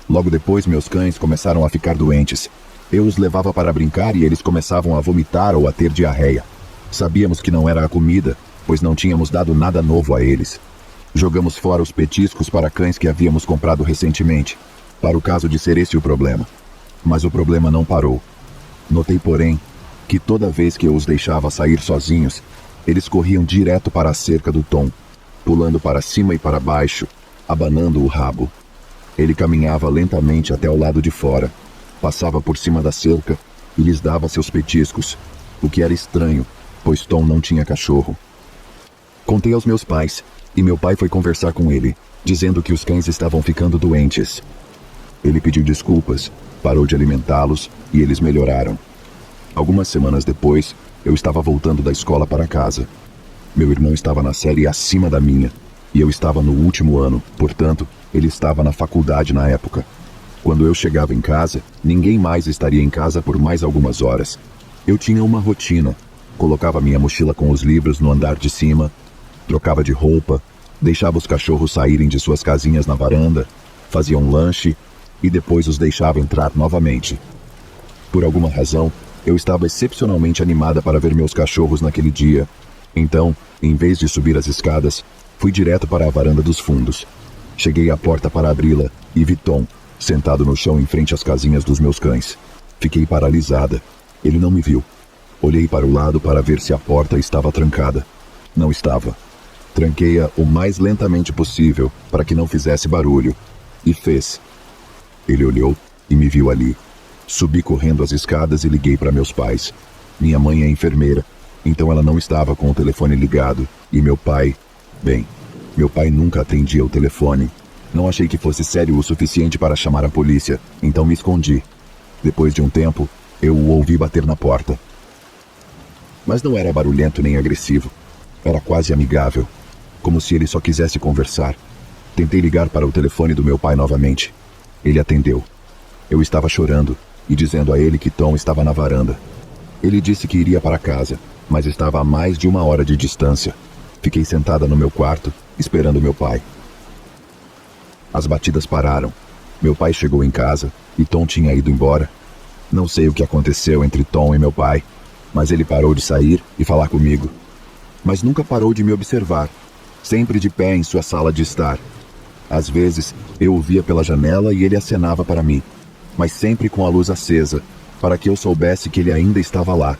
Logo depois, meus cães começaram a ficar doentes. Eu os levava para brincar e eles começavam a vomitar ou a ter diarreia. Sabíamos que não era a comida, pois não tínhamos dado nada novo a eles. Jogamos fora os petiscos para cães que havíamos comprado recentemente, para o caso de ser esse o problema. Mas o problema não parou. Notei, porém, que toda vez que eu os deixava sair sozinhos, eles corriam direto para a cerca do Tom, pulando para cima e para baixo, abanando o rabo. Ele caminhava lentamente até o lado de fora, passava por cima da cerca e lhes dava seus petiscos, o que era estranho, pois Tom não tinha cachorro. Contei aos meus pais, e meu pai foi conversar com ele, dizendo que os cães estavam ficando doentes. Ele pediu desculpas, parou de alimentá-los e eles melhoraram. Algumas semanas depois, eu estava voltando da escola para casa. Meu irmão estava na série acima da minha, e eu estava no último ano, portanto, ele estava na faculdade na época. Quando eu chegava em casa, ninguém mais estaria em casa por mais algumas horas. Eu tinha uma rotina. Colocava minha mochila com os livros no andar de cima, trocava de roupa, deixava os cachorros saírem de suas casinhas na varanda, fazia um lanche e depois os deixava entrar novamente. Por alguma razão, eu estava excepcionalmente animada para ver meus cachorros naquele dia. Então, em vez de subir as escadas, fui direto para a varanda dos fundos. Cheguei à porta para abri-la e vi Tom, sentado no chão em frente às casinhas dos meus cães. Fiquei paralisada. Ele não me viu. Olhei para o lado para ver se a porta estava trancada. Não estava. Tranquei-a o mais lentamente possível para que não fizesse barulho. E fez. Ele olhou e me viu ali. Subi correndo as escadas e liguei para meus pais. Minha mãe é enfermeira, então ela não estava com o telefone ligado. E meu pai... Bem, meu pai nunca atendia o telefone. Não achei que fosse sério o suficiente para chamar a polícia, então me escondi. Depois de um tempo, eu o ouvi bater na porta. Mas não era barulhento nem agressivo. Era quase amigável, como se ele só quisesse conversar. Tentei ligar para o telefone do meu pai novamente. Ele atendeu. Eu estava chorando e dizendo a ele que Tom estava na varanda. Ele disse que iria para casa, mas estava a mais de 1 hora de distância. Fiquei sentada no meu quarto, esperando meu pai. As batidas pararam. Meu pai chegou em casa e Tom tinha ido embora. Não sei o que aconteceu entre Tom e meu pai, mas ele parou de sair e falar comigo. Mas nunca parou de me observar, sempre de pé em sua sala de estar. Às vezes, eu o via pela janela e ele acenava para mim, mas sempre com a luz acesa, para que eu soubesse que ele ainda estava lá.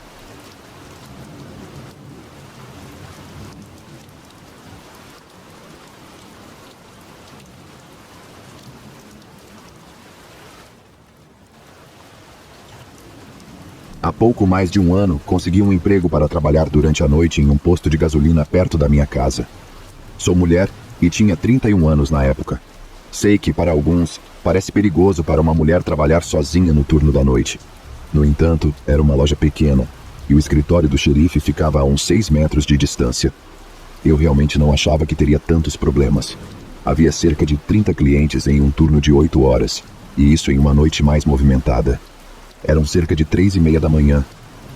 Há pouco mais de um ano, consegui um emprego para trabalhar durante a noite em um posto de gasolina perto da minha casa. Sou mulher e tinha 31 anos na época. Sei que, para alguns, parece perigoso para uma mulher trabalhar sozinha no turno da noite. No entanto, era uma loja pequena e o escritório do xerife ficava a uns 6 metros de distância. Eu realmente não achava que teria tantos problemas. Havia cerca de 30 clientes em um turno de 8 horas, e isso em uma noite mais movimentada. Eram cerca de 3:30 da manhã.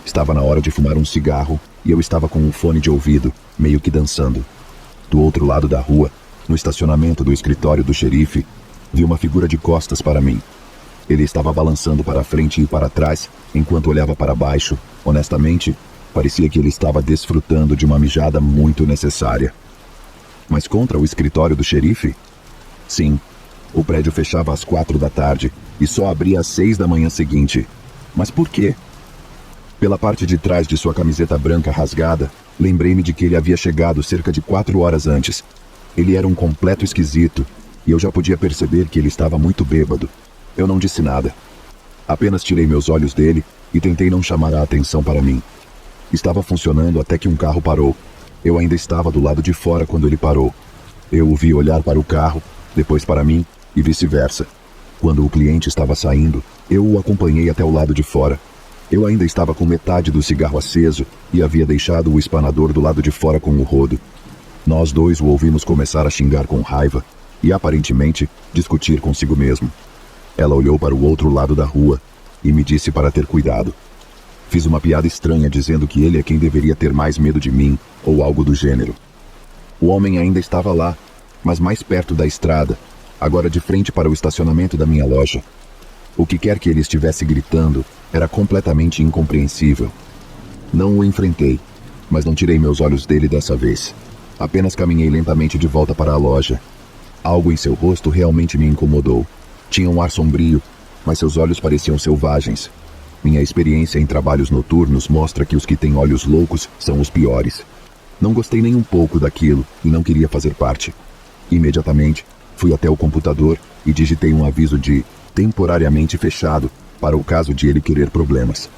Estava na hora de fumar um cigarro e eu estava com um fone de ouvido, meio que dançando. Do outro lado da rua, no estacionamento do escritório do xerife, vi uma figura de costas para mim. Ele estava balançando para frente e para trás, enquanto olhava para baixo. Honestamente, parecia que ele estava desfrutando de uma mijada muito necessária. Mas contra o escritório do xerife? Sim. O prédio fechava às 4 da tarde e só abria às 6 da manhã seguinte. Mas por quê? Pela parte de trás de sua camiseta branca rasgada, lembrei-me de que ele havia chegado cerca de 4 horas antes. Ele era um completo esquisito, e eu já podia perceber que ele estava muito bêbado. Eu não disse nada. Apenas tirei meus olhos dele e tentei não chamar a atenção para mim. Estava funcionando até que um carro parou. Eu ainda estava do lado de fora quando ele parou. Eu o vi olhar para o carro, depois para mim e vice-versa. Quando o cliente estava saindo, eu o acompanhei até o lado de fora. Eu ainda estava com metade do cigarro aceso e havia deixado o espanador do lado de fora com o rodo. Nós dois o ouvimos começar a xingar com raiva e, aparentemente, discutir consigo mesmo. Ela olhou para o outro lado da rua e me disse para ter cuidado. Fiz uma piada estranha dizendo que ele é quem deveria ter mais medo de mim, ou algo do gênero. O homem ainda estava lá, mas mais perto da estrada, agora de frente para o estacionamento da minha loja. O que quer que ele estivesse gritando era completamente incompreensível. Não o enfrentei, mas não tirei meus olhos dele dessa vez. Apenas caminhei lentamente de volta para a loja. Algo em seu rosto realmente me incomodou. Tinha um ar sombrio, mas seus olhos pareciam selvagens. Minha experiência em trabalhos noturnos mostra que os que têm olhos loucos são os piores. Não gostei nem um pouco daquilo e não queria fazer parte. Imediatamente, fui até o computador e digitei um aviso de temporariamente fechado para o caso de ele querer problemas.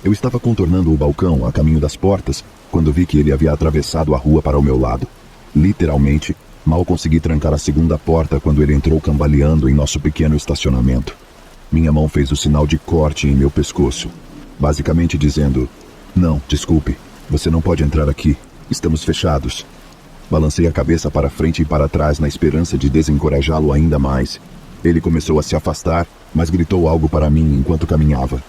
Eu estava contornando o balcão a caminho das portas quando vi que ele havia atravessado a rua para o meu lado. Literalmente, mal consegui trancar a segunda porta quando ele entrou cambaleando em nosso pequeno estacionamento. Minha mão fez o sinal de corte em meu pescoço, basicamente dizendo: "Não, desculpe, você não pode entrar aqui, estamos fechados." Balancei a cabeça para frente e para trás na esperança de desencorajá-lo ainda mais. Ele começou a se afastar, mas gritou algo para mim enquanto caminhava.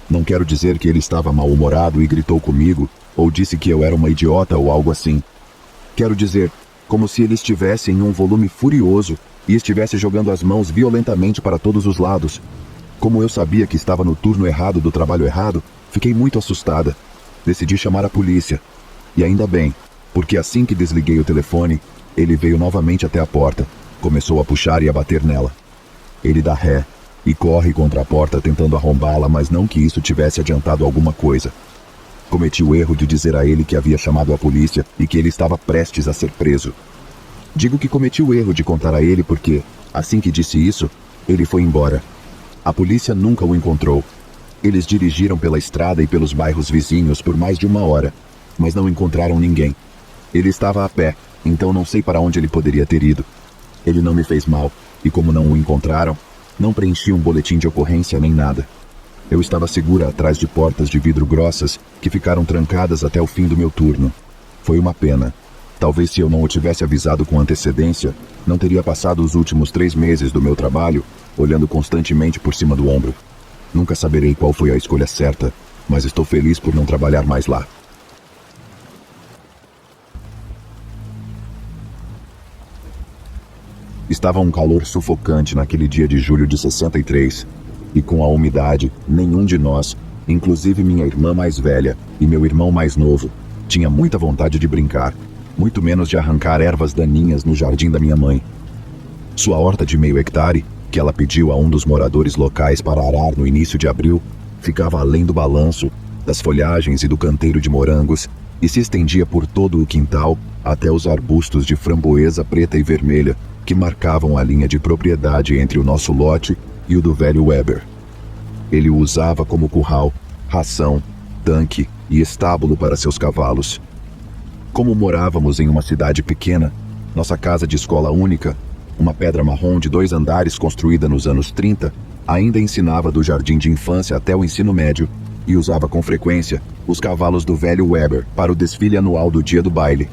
Não quero dizer que ele estava mal-humorado e gritou comigo, ou disse que eu era uma idiota ou algo assim. Quero dizer, como se ele estivesse em um volume furioso e estivesse jogando as mãos violentamente para todos os lados. Como eu sabia que estava no turno errado do trabalho errado, fiquei muito assustada. Decidi chamar a polícia. E ainda bem, porque assim que desliguei o telefone, ele veio novamente até a porta, começou a puxar e a bater nela. Ele dá ré e corre contra a porta tentando arrombá-la, mas não que isso tivesse adiantado alguma coisa. Cometi o erro de dizer a ele que havia chamado a polícia e que ele estava prestes a ser preso. Digo que cometi o erro de contar a ele porque, assim que disse isso, ele foi embora. A polícia nunca o encontrou. Eles dirigiram pela estrada e pelos bairros vizinhos por mais de 1 hora, mas não encontraram ninguém. Ele estava a pé, então não sei para onde ele poderia ter ido. Ele não me fez mal, e como não o encontraram, não preenchi um boletim de ocorrência nem nada. Eu estava segura atrás de portas de vidro grossas que ficaram trancadas até o fim do meu turno. Foi uma pena. Talvez se eu não o tivesse avisado com antecedência, não teria passado os últimos 3 meses do meu trabalho olhando constantemente por cima do ombro. Nunca saberei qual foi a escolha certa, mas estou feliz por não trabalhar mais lá. Estava um calor sufocante naquele dia de julho de 63, e com a umidade, nenhum de nós, inclusive minha irmã mais velha e meu irmão mais novo, tinha muita vontade de brincar, muito menos de arrancar ervas daninhas no jardim da minha mãe. Sua horta de meio hectare, que ela pediu a um dos moradores locais para arar no início de abril, ficava além do balanço, das folhagens e do canteiro de morangos, e se estendia por todo o quintal até os arbustos de framboesa preta e vermelha que marcavam a linha de propriedade entre o nosso lote e o do velho Weber. Ele o usava como curral, ração, tanque e estábulo para seus cavalos. Como morávamos em uma cidade pequena, nossa casa de escola única, uma pedra marrom de 2 andares construída nos anos 30, ainda ensinava do jardim de infância até o ensino médio e usava com frequência os cavalos do velho Weber para o desfile anual do dia do baile,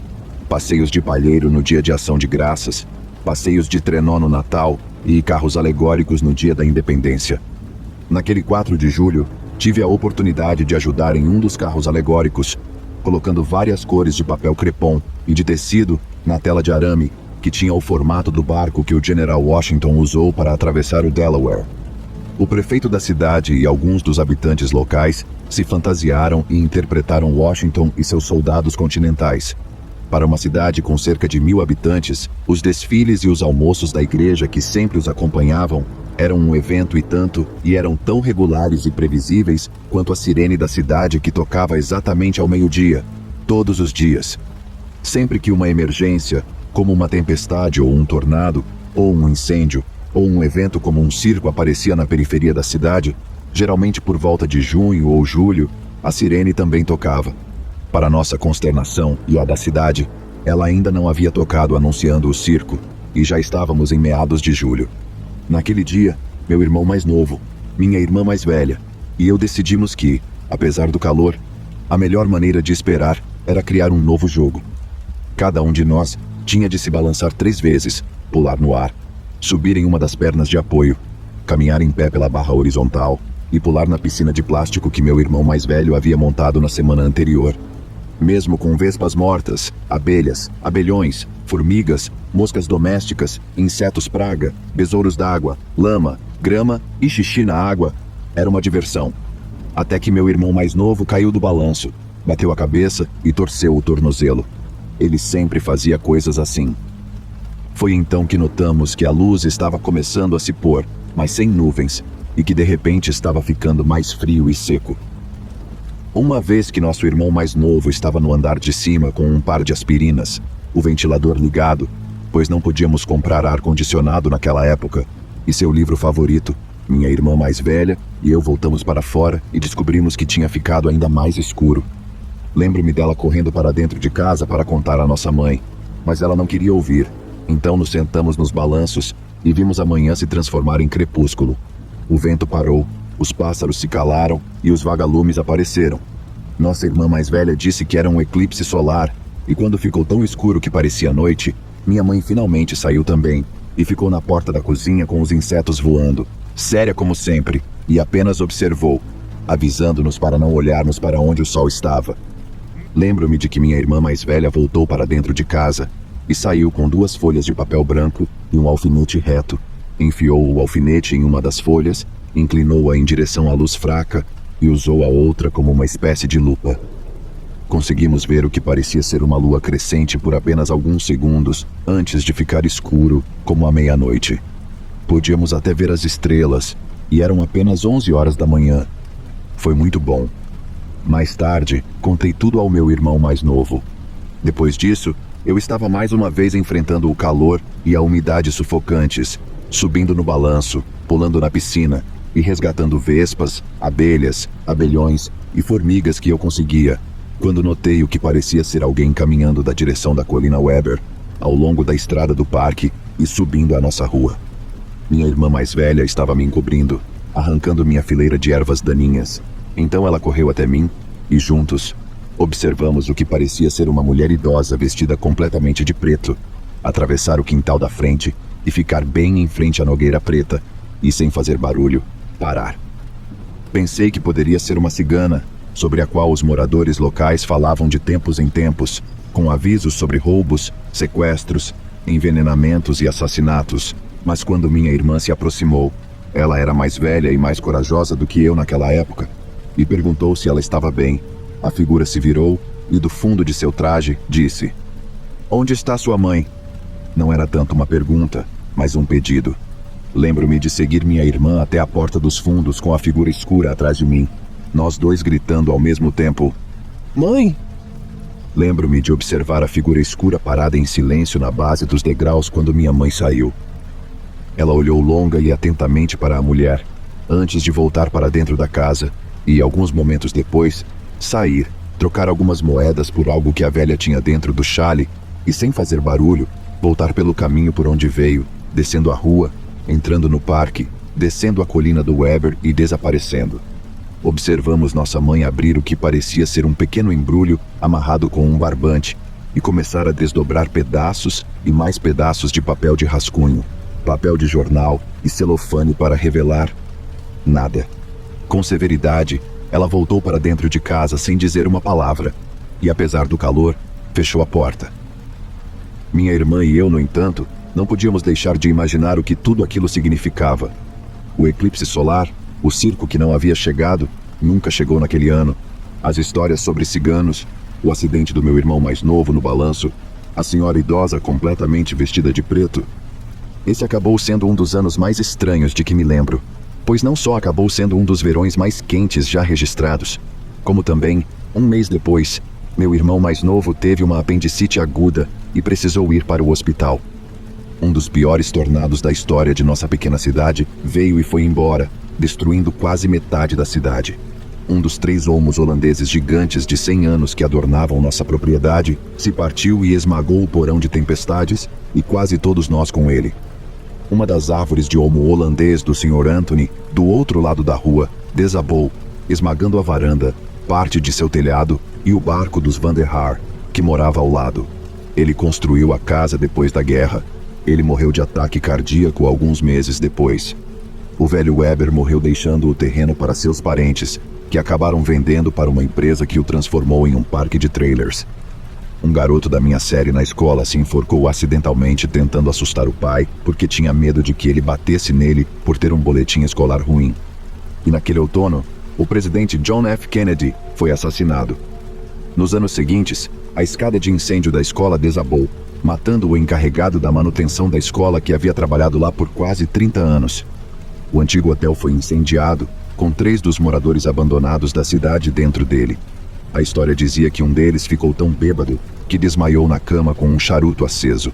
passeios de palheiro no dia de ação de graças, passeios de trenó no Natal e carros alegóricos no dia da independência. Naquele 4 de julho, tive a oportunidade de ajudar em um dos carros alegóricos, colocando várias cores de papel crepom e de tecido na tela de arame que tinha o formato do barco que o General Washington usou para atravessar o Delaware. O prefeito da cidade e alguns dos habitantes locais se fantasiaram e interpretaram Washington e seus soldados continentais. Para uma cidade com cerca de 1.000 habitantes, os desfiles e os almoços da igreja que sempre os acompanhavam eram um evento e tanto, e eram tão regulares e previsíveis quanto a sirene da cidade que tocava exatamente ao meio-dia, todos os dias. Sempre que uma emergência, como uma tempestade ou um tornado, ou um incêndio, ou um evento como um circo aparecia na periferia da cidade, geralmente por volta de junho ou julho, a sirene também tocava. Para nossa consternação e a da cidade, ela ainda não havia tocado anunciando o circo, e já estávamos em meados de julho. Naquele dia, meu irmão mais novo, minha irmã mais velha, e eu decidimos que, apesar do calor, a melhor maneira de esperar era criar um novo jogo. Cada um de nós tinha de se balançar 3 vezes, pular no ar, subir em uma das pernas de apoio, caminhar em pé pela barra horizontal e pular na piscina de plástico que meu irmão mais velho havia montado na semana anterior. Mesmo com vespas mortas, abelhas, abelhões, formigas, moscas domésticas, insetos praga, besouros d'água, lama, grama e xixi na água, era uma diversão. Até que meu irmão mais novo caiu do balanço, bateu a cabeça e torceu o tornozelo. Ele sempre fazia coisas assim. Foi então que notamos que a luz estava começando a se pôr, mas sem nuvens, e que de repente estava ficando mais frio e seco. Uma vez que nosso irmão mais novo estava no andar de cima com um par de aspirinas, o ventilador ligado, pois não podíamos comprar ar-condicionado naquela época, e seu livro favorito, minha irmã mais velha e eu voltamos para fora e descobrimos que tinha ficado ainda mais escuro. Lembro-me dela correndo para dentro de casa para contar à nossa mãe, mas ela não queria ouvir. Então nos sentamos nos balanços e vimos a manhã se transformar em crepúsculo. O vento parou, os pássaros se calaram e os vagalumes apareceram. Nossa irmã mais velha disse que era um eclipse solar, e quando ficou tão escuro que parecia noite, minha mãe finalmente saiu também e ficou na porta da cozinha com os insetos voando, séria como sempre, e apenas observou, avisando-nos para não olharmos para onde o sol estava. Lembro-me de que minha irmã mais velha voltou para dentro de casa e saiu com 2 folhas de papel branco e um alfinete reto. Enfiou o alfinete em uma das folhas, inclinou-a em direção à luz fraca e usou a outra como uma espécie de lupa. Conseguimos ver o que parecia ser uma lua crescente por apenas alguns segundos antes de ficar escuro, como à meia-noite. Podíamos até ver as estrelas, e eram apenas 11 horas da manhã. Foi muito bom. Mais tarde, contei tudo ao meu irmão mais novo. Depois disso, eu estava mais uma vez enfrentando o calor e a umidade sufocantes, subindo no balanço, pulando na piscina e resgatando vespas, abelhas, abelhões e formigas que eu conseguia, quando notei o que parecia ser alguém caminhando da direção da colina Weber, ao longo da estrada do parque e subindo a nossa rua. Minha irmã mais velha estava me encobrindo, arrancando minha fileira de ervas daninhas. Então ela correu até mim e juntos observamos o que parecia ser uma mulher idosa vestida completamente de preto, atravessar o quintal da frente e ficar bem em frente à nogueira preta e, sem fazer barulho, parar. Pensei que poderia ser uma cigana, sobre a qual os moradores locais falavam de tempos em tempos, com avisos sobre roubos, sequestros, envenenamentos e assassinatos. Mas quando minha irmã se aproximou, ela era mais velha e mais corajosa do que eu naquela época, e perguntou se ela estava bem. A figura se virou e, do fundo de seu traje, disse: "Onde está sua mãe?" Não era tanto uma pergunta, mas um pedido. Lembro-me de seguir minha irmã até a porta dos fundos com a figura escura atrás de mim, nós dois gritando ao mesmo tempo: "Mãe!" Lembro-me de observar a figura escura parada em silêncio na base dos degraus quando minha mãe saiu. Ela olhou longa e atentamente para a mulher, antes de voltar para dentro da casa, e, alguns momentos depois, sair, trocar algumas moedas por algo que a velha tinha dentro do chale e, sem fazer barulho, voltar pelo caminho por onde veio, descendo a rua, entrando no parque, descendo a colina do Weber e desaparecendo. Observamos nossa mãe abrir o que parecia ser um pequeno embrulho amarrado com um barbante e começar a desdobrar pedaços e mais pedaços de papel de rascunho, papel de jornal e celofane para revelar nada. Com severidade, ela voltou para dentro de casa sem dizer uma palavra e, apesar do calor, fechou a porta. Minha irmã e eu, no entanto, não podíamos deixar de imaginar o que tudo aquilo significava. O eclipse solar, o circo que não havia chegado, nunca chegou naquele ano, as histórias sobre ciganos, o acidente do meu irmão mais novo no balanço, a senhora idosa completamente vestida de preto. Esse acabou sendo um dos anos mais estranhos de que me lembro, pois não só acabou sendo um dos verões mais quentes já registrados, como também, um mês depois, meu irmão mais novo teve uma apendicite aguda e precisou ir para o hospital. Um dos piores tornados da história de nossa pequena cidade veio e foi embora, destruindo quase metade da cidade. Um dos 3 olmos holandeses gigantes de 100 anos que adornavam nossa propriedade se partiu e esmagou o porão de tempestades e quase todos nós com ele. Uma das árvores de olmo holandês do Sr. Anthony, do outro lado da rua, desabou, esmagando a varanda, parte de seu telhado e o barco dos Van der Haar, que morava ao lado. Ele construiu a casa depois da guerra. Ele morreu de ataque cardíaco alguns meses depois. O velho Weber morreu deixando o terreno para seus parentes, que acabaram vendendo para uma empresa que o transformou em um parque de trailers. Um garoto da minha série na escola se enforcou acidentalmente tentando assustar o pai, porque tinha medo de que ele batesse nele por ter um boletim escolar ruim. E naquele outono, o presidente John F. Kennedy foi assassinado. Nos anos seguintes, a escada de incêndio da escola desabou, matando o encarregado da manutenção da escola que havia trabalhado lá por quase 30 anos. O antigo hotel foi incendiado, com 3 dos moradores abandonados da cidade dentro dele. A história dizia que um deles ficou tão bêbado que desmaiou na cama com um charuto aceso.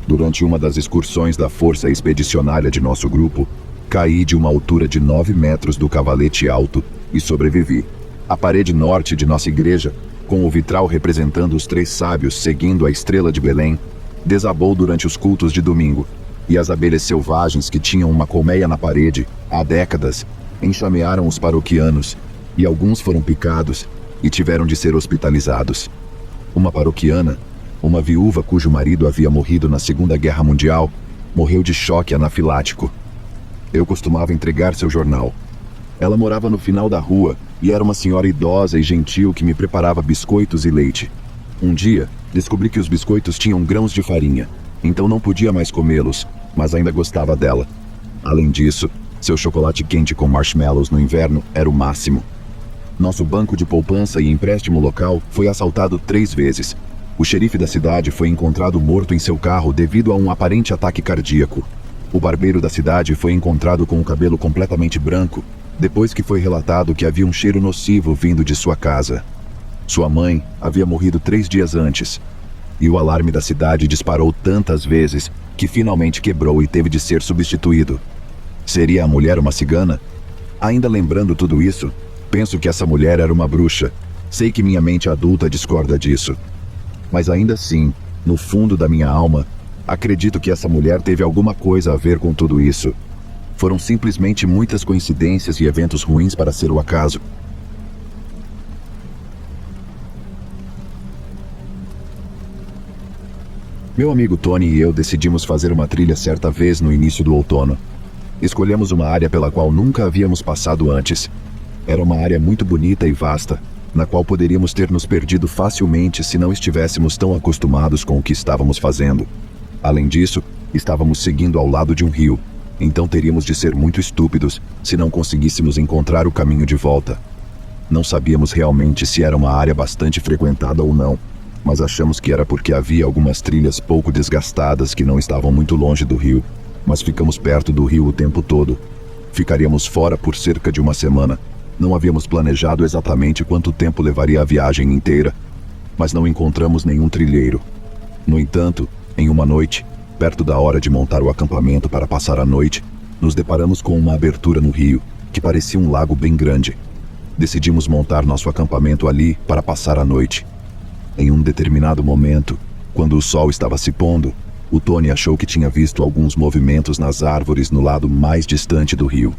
Durante uma das excursões da força expedicionária de nosso grupo, caí de uma altura de 9 metros do cavalete alto e sobrevivi. A parede norte de nossa igreja, com o vitral representando os 3 sábios seguindo a estrela de Belém, desabou durante os cultos de domingo, e as abelhas selvagens que tinham uma colmeia na parede, há décadas, enxamearam os paroquianos, e alguns foram picados e tiveram de ser hospitalizados. Uma paroquiana, uma viúva cujo marido havia morrido na Segunda Guerra Mundial, morreu de choque anafilático. Eu costumava entregar seu jornal. Ela morava no final da rua e era uma senhora idosa e gentil que me preparava biscoitos e leite. Um dia, descobri que os biscoitos tinham grãos de farinha, então não podia mais comê-los, mas ainda gostava dela. Além disso, seu chocolate quente com marshmallows no inverno era o máximo. Nosso banco de poupança e empréstimo local foi assaltado 3 vezes. O xerife da cidade foi encontrado morto em seu carro devido a um aparente ataque cardíaco. O barbeiro da cidade foi encontrado com o cabelo completamente branco, depois que foi relatado que havia um cheiro nocivo vindo de sua casa. Sua mãe havia morrido 3 dias antes, e o alarme da cidade disparou tantas vezes que finalmente quebrou e teve de ser substituído. Seria a mulher uma cigana? Ainda lembrando tudo isso, penso que essa mulher era uma bruxa. Sei que minha mente adulta discorda disso. Mas ainda assim, no fundo da minha alma, acredito que essa mulher teve alguma coisa a ver com tudo isso. Foram simplesmente muitas coincidências e eventos ruins para ser o acaso. Meu amigo Tony e eu decidimos fazer uma trilha certa vez no início do outono. Escolhemos uma área pela qual nunca havíamos passado antes. Era uma área muito bonita e vasta, na qual poderíamos ter nos perdido facilmente se não estivéssemos tão acostumados com o que estávamos fazendo. Além disso, estávamos seguindo ao lado de um rio, então teríamos de ser muito estúpidos se não conseguíssemos encontrar o caminho de volta. Não sabíamos realmente se era uma área bastante frequentada ou não, mas achamos que era porque havia algumas trilhas pouco desgastadas que não estavam muito longe do rio, mas ficamos perto do rio o tempo todo. Ficaríamos fora por cerca de uma semana. Não havíamos planejado exatamente quanto tempo levaria a viagem inteira, mas não encontramos nenhum trilheiro. No entanto, em uma noite, perto da hora de montar o acampamento para passar a noite, nos deparamos com uma abertura no rio, que parecia um lago bem grande. decidimos montar nosso acampamento ali para passar a noite. Em um determinado momento, quando o sol estava se pondo, o Tony achou que tinha visto alguns movimentos nas árvores no lado mais distante do rio.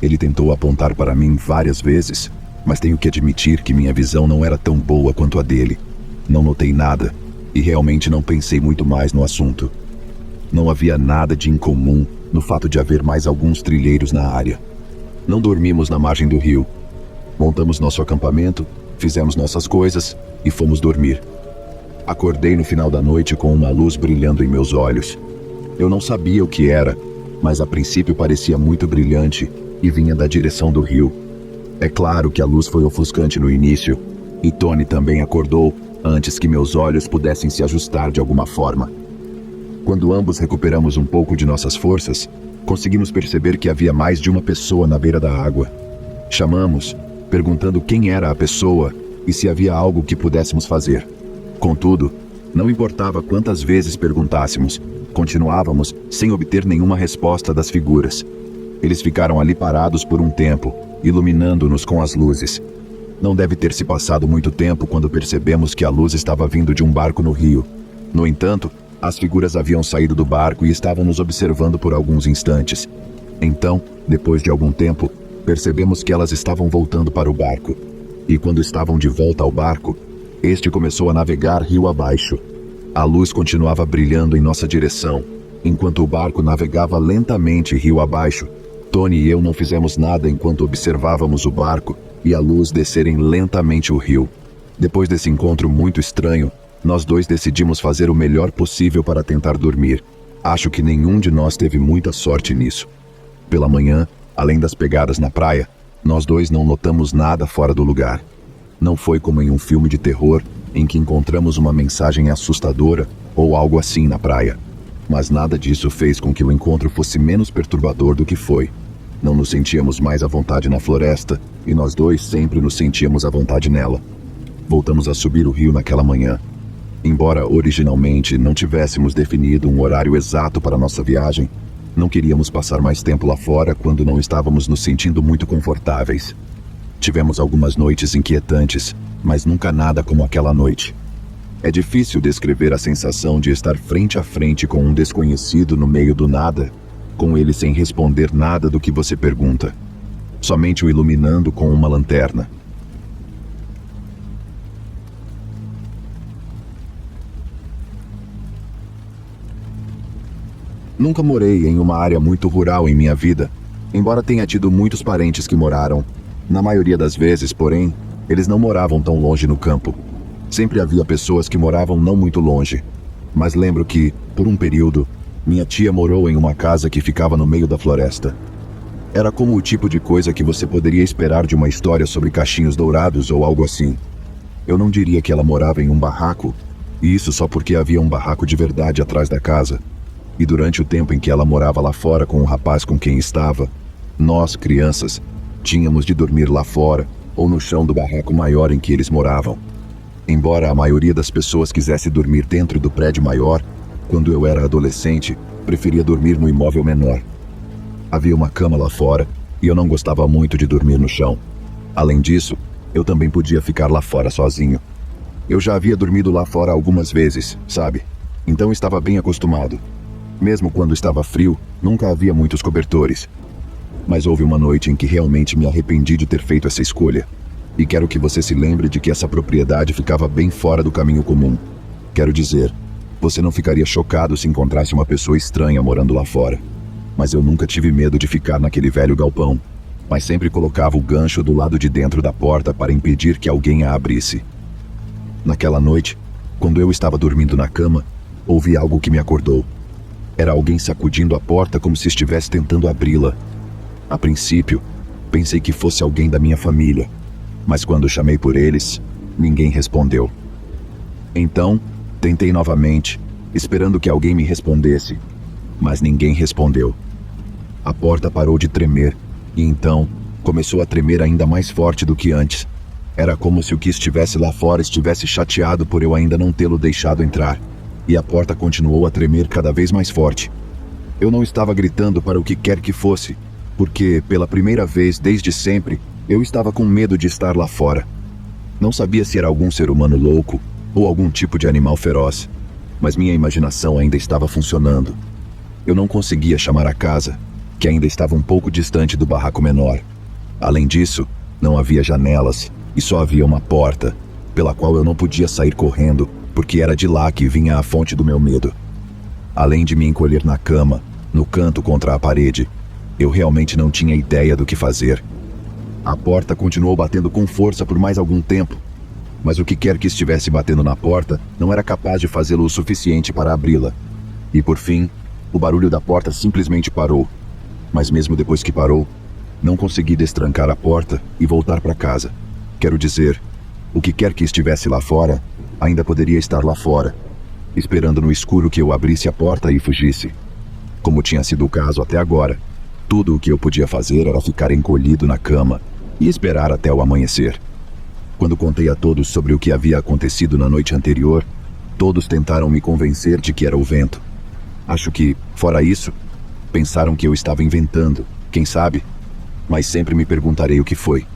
Ele tentou apontar para mim várias vezes, mas tenho que admitir que minha visão não era tão boa quanto a dele. Não notei nada e realmente não pensei muito mais no assunto. Não havia nada de incomum no fato de haver mais alguns trilheiros na área. Não dormimos na margem do rio. Montamos nosso acampamento, fizemos nossas coisas e fomos dormir. Acordei no final da noite com uma luz brilhando em meus olhos. Eu não sabia o que era, mas a princípio parecia muito brilhante e vinha da direção do rio. É claro que a luz foi ofuscante no início, e Tony também acordou antes que meus olhos pudessem se ajustar de alguma forma. Quando ambos recuperamos um pouco de nossas forças, conseguimos perceber que havia mais de uma pessoa na beira da água. Chamamos, perguntando quem era a pessoa e se havia algo que pudéssemos fazer. Contudo, não importava quantas vezes perguntássemos, continuávamos sem obter nenhuma resposta das figuras. Eles ficaram ali parados por um tempo, iluminando-nos com as luzes. Não deve ter se passado muito tempo quando percebemos que a luz estava vindo de um barco no rio. No entanto, as figuras haviam saído do barco e estavam nos observando por alguns instantes. Então, depois de algum tempo, percebemos que elas estavam voltando para o barco. E quando estavam de volta ao barco, este começou a navegar rio abaixo. A luz continuava brilhando em nossa direção, enquanto o barco navegava lentamente rio abaixo. Tony e eu não fizemos nada enquanto observávamos o barco e a luz descerem lentamente o rio. Depois desse encontro muito estranho, nós dois decidimos fazer o melhor possível para tentar dormir. Acho que nenhum de nós teve muita sorte nisso. Pela manhã, além das pegadas na praia, nós dois não notamos nada fora do lugar. Não foi como em um filme de terror em que encontramos uma mensagem assustadora ou algo assim na praia. Mas nada disso fez com que o encontro fosse menos perturbador do que foi. Não nos sentíamos mais à vontade na floresta e nós dois sempre nos sentíamos à vontade nela. Voltamos a subir o rio naquela manhã. Embora originalmente não tivéssemos definido um horário exato para nossa viagem, não queríamos passar mais tempo lá fora quando não estávamos nos sentindo muito confortáveis. Tivemos algumas noites inquietantes, mas nunca nada como aquela noite. É difícil descrever a sensação de estar frente a frente com um desconhecido no meio do nada, com ele sem responder nada do que você pergunta, somente o iluminando com uma lanterna. Nunca morei em uma área muito rural em minha vida, embora tenha tido muitos parentes que moraram. Na maioria das vezes, porém, eles não moravam tão longe no campo. Sempre havia pessoas que moravam não muito longe. Mas lembro que, por um período, minha tia morou em uma casa que ficava no meio da floresta. Era como o tipo de coisa que você poderia esperar de uma história sobre cachinhos dourados ou algo assim. Eu não diria que ela morava em um barraco, e isso só porque havia um barraco de verdade atrás da casa. E durante o tempo em que ela morava lá fora com o rapaz com quem estava, nós, crianças, tínhamos de dormir lá fora ou no chão do barraco maior em que eles moravam. Embora a maioria das pessoas quisesse dormir dentro do prédio maior, quando eu era adolescente, preferia dormir no imóvel menor. Havia uma cama lá fora e eu não gostava muito de dormir no chão. Além disso, eu também podia ficar lá fora sozinho. Eu já havia dormido lá fora algumas vezes, sabe? Então estava bem acostumado. Mesmo quando estava frio, nunca havia muitos cobertores. Mas houve uma noite em que realmente me arrependi de ter feito essa escolha. E quero que você se lembre de que essa propriedade ficava bem fora do caminho comum. Quero dizer, você não ficaria chocado se encontrasse uma pessoa estranha morando lá fora. Mas eu nunca tive medo de ficar naquele velho galpão, mas sempre colocava o gancho do lado de dentro da porta para impedir que alguém a abrisse. Naquela noite, quando eu estava dormindo na cama, ouvi algo que me acordou. Era alguém sacudindo a porta como se estivesse tentando abri-la. A princípio, pensei que fosse alguém da minha família, mas quando chamei por eles, ninguém respondeu. Então, tentei novamente, esperando que alguém me respondesse, mas ninguém respondeu. A porta parou de tremer, e então começou a tremer ainda mais forte do que antes. Era como se o que estivesse lá fora estivesse chateado por eu ainda não tê-lo deixado entrar, e a porta continuou a tremer cada vez mais forte. Eu não estava gritando para o que quer que fosse, porque, pela primeira vez desde sempre, Eu estava com medo de estar lá fora. Não sabia se era algum ser humano louco ou algum tipo de animal feroz, mas minha imaginação ainda estava funcionando. Eu não conseguia chamar a casa, que ainda estava um pouco distante do barraco menor. Além disso, não havia janelas e só havia uma porta, pela qual eu não podia sair correndo, porque era de lá que vinha a fonte do meu medo. Além de me encolher na cama, no canto contra a parede, eu realmente não tinha ideia do que fazer. A porta continuou batendo com força por mais algum tempo, mas o que quer que estivesse batendo na porta não era capaz de fazê-lo o suficiente para abri-la. E por fim, o barulho da porta simplesmente parou. Mas mesmo depois que parou, não consegui destrancar a porta e voltar para casa. Quero dizer, o que quer que estivesse lá fora, ainda poderia estar lá fora, esperando no escuro que eu abrisse a porta e fugisse. Como tinha sido o caso até agora, tudo o que eu podia fazer era ficar encolhido na cama e esperar até o amanhecer. Quando contei a todos sobre o que havia acontecido na noite anterior, todos tentaram me convencer de que era o vento. Acho que, fora isso, pensaram que eu estava inventando, quem sabe? Mas sempre me perguntarei o que foi.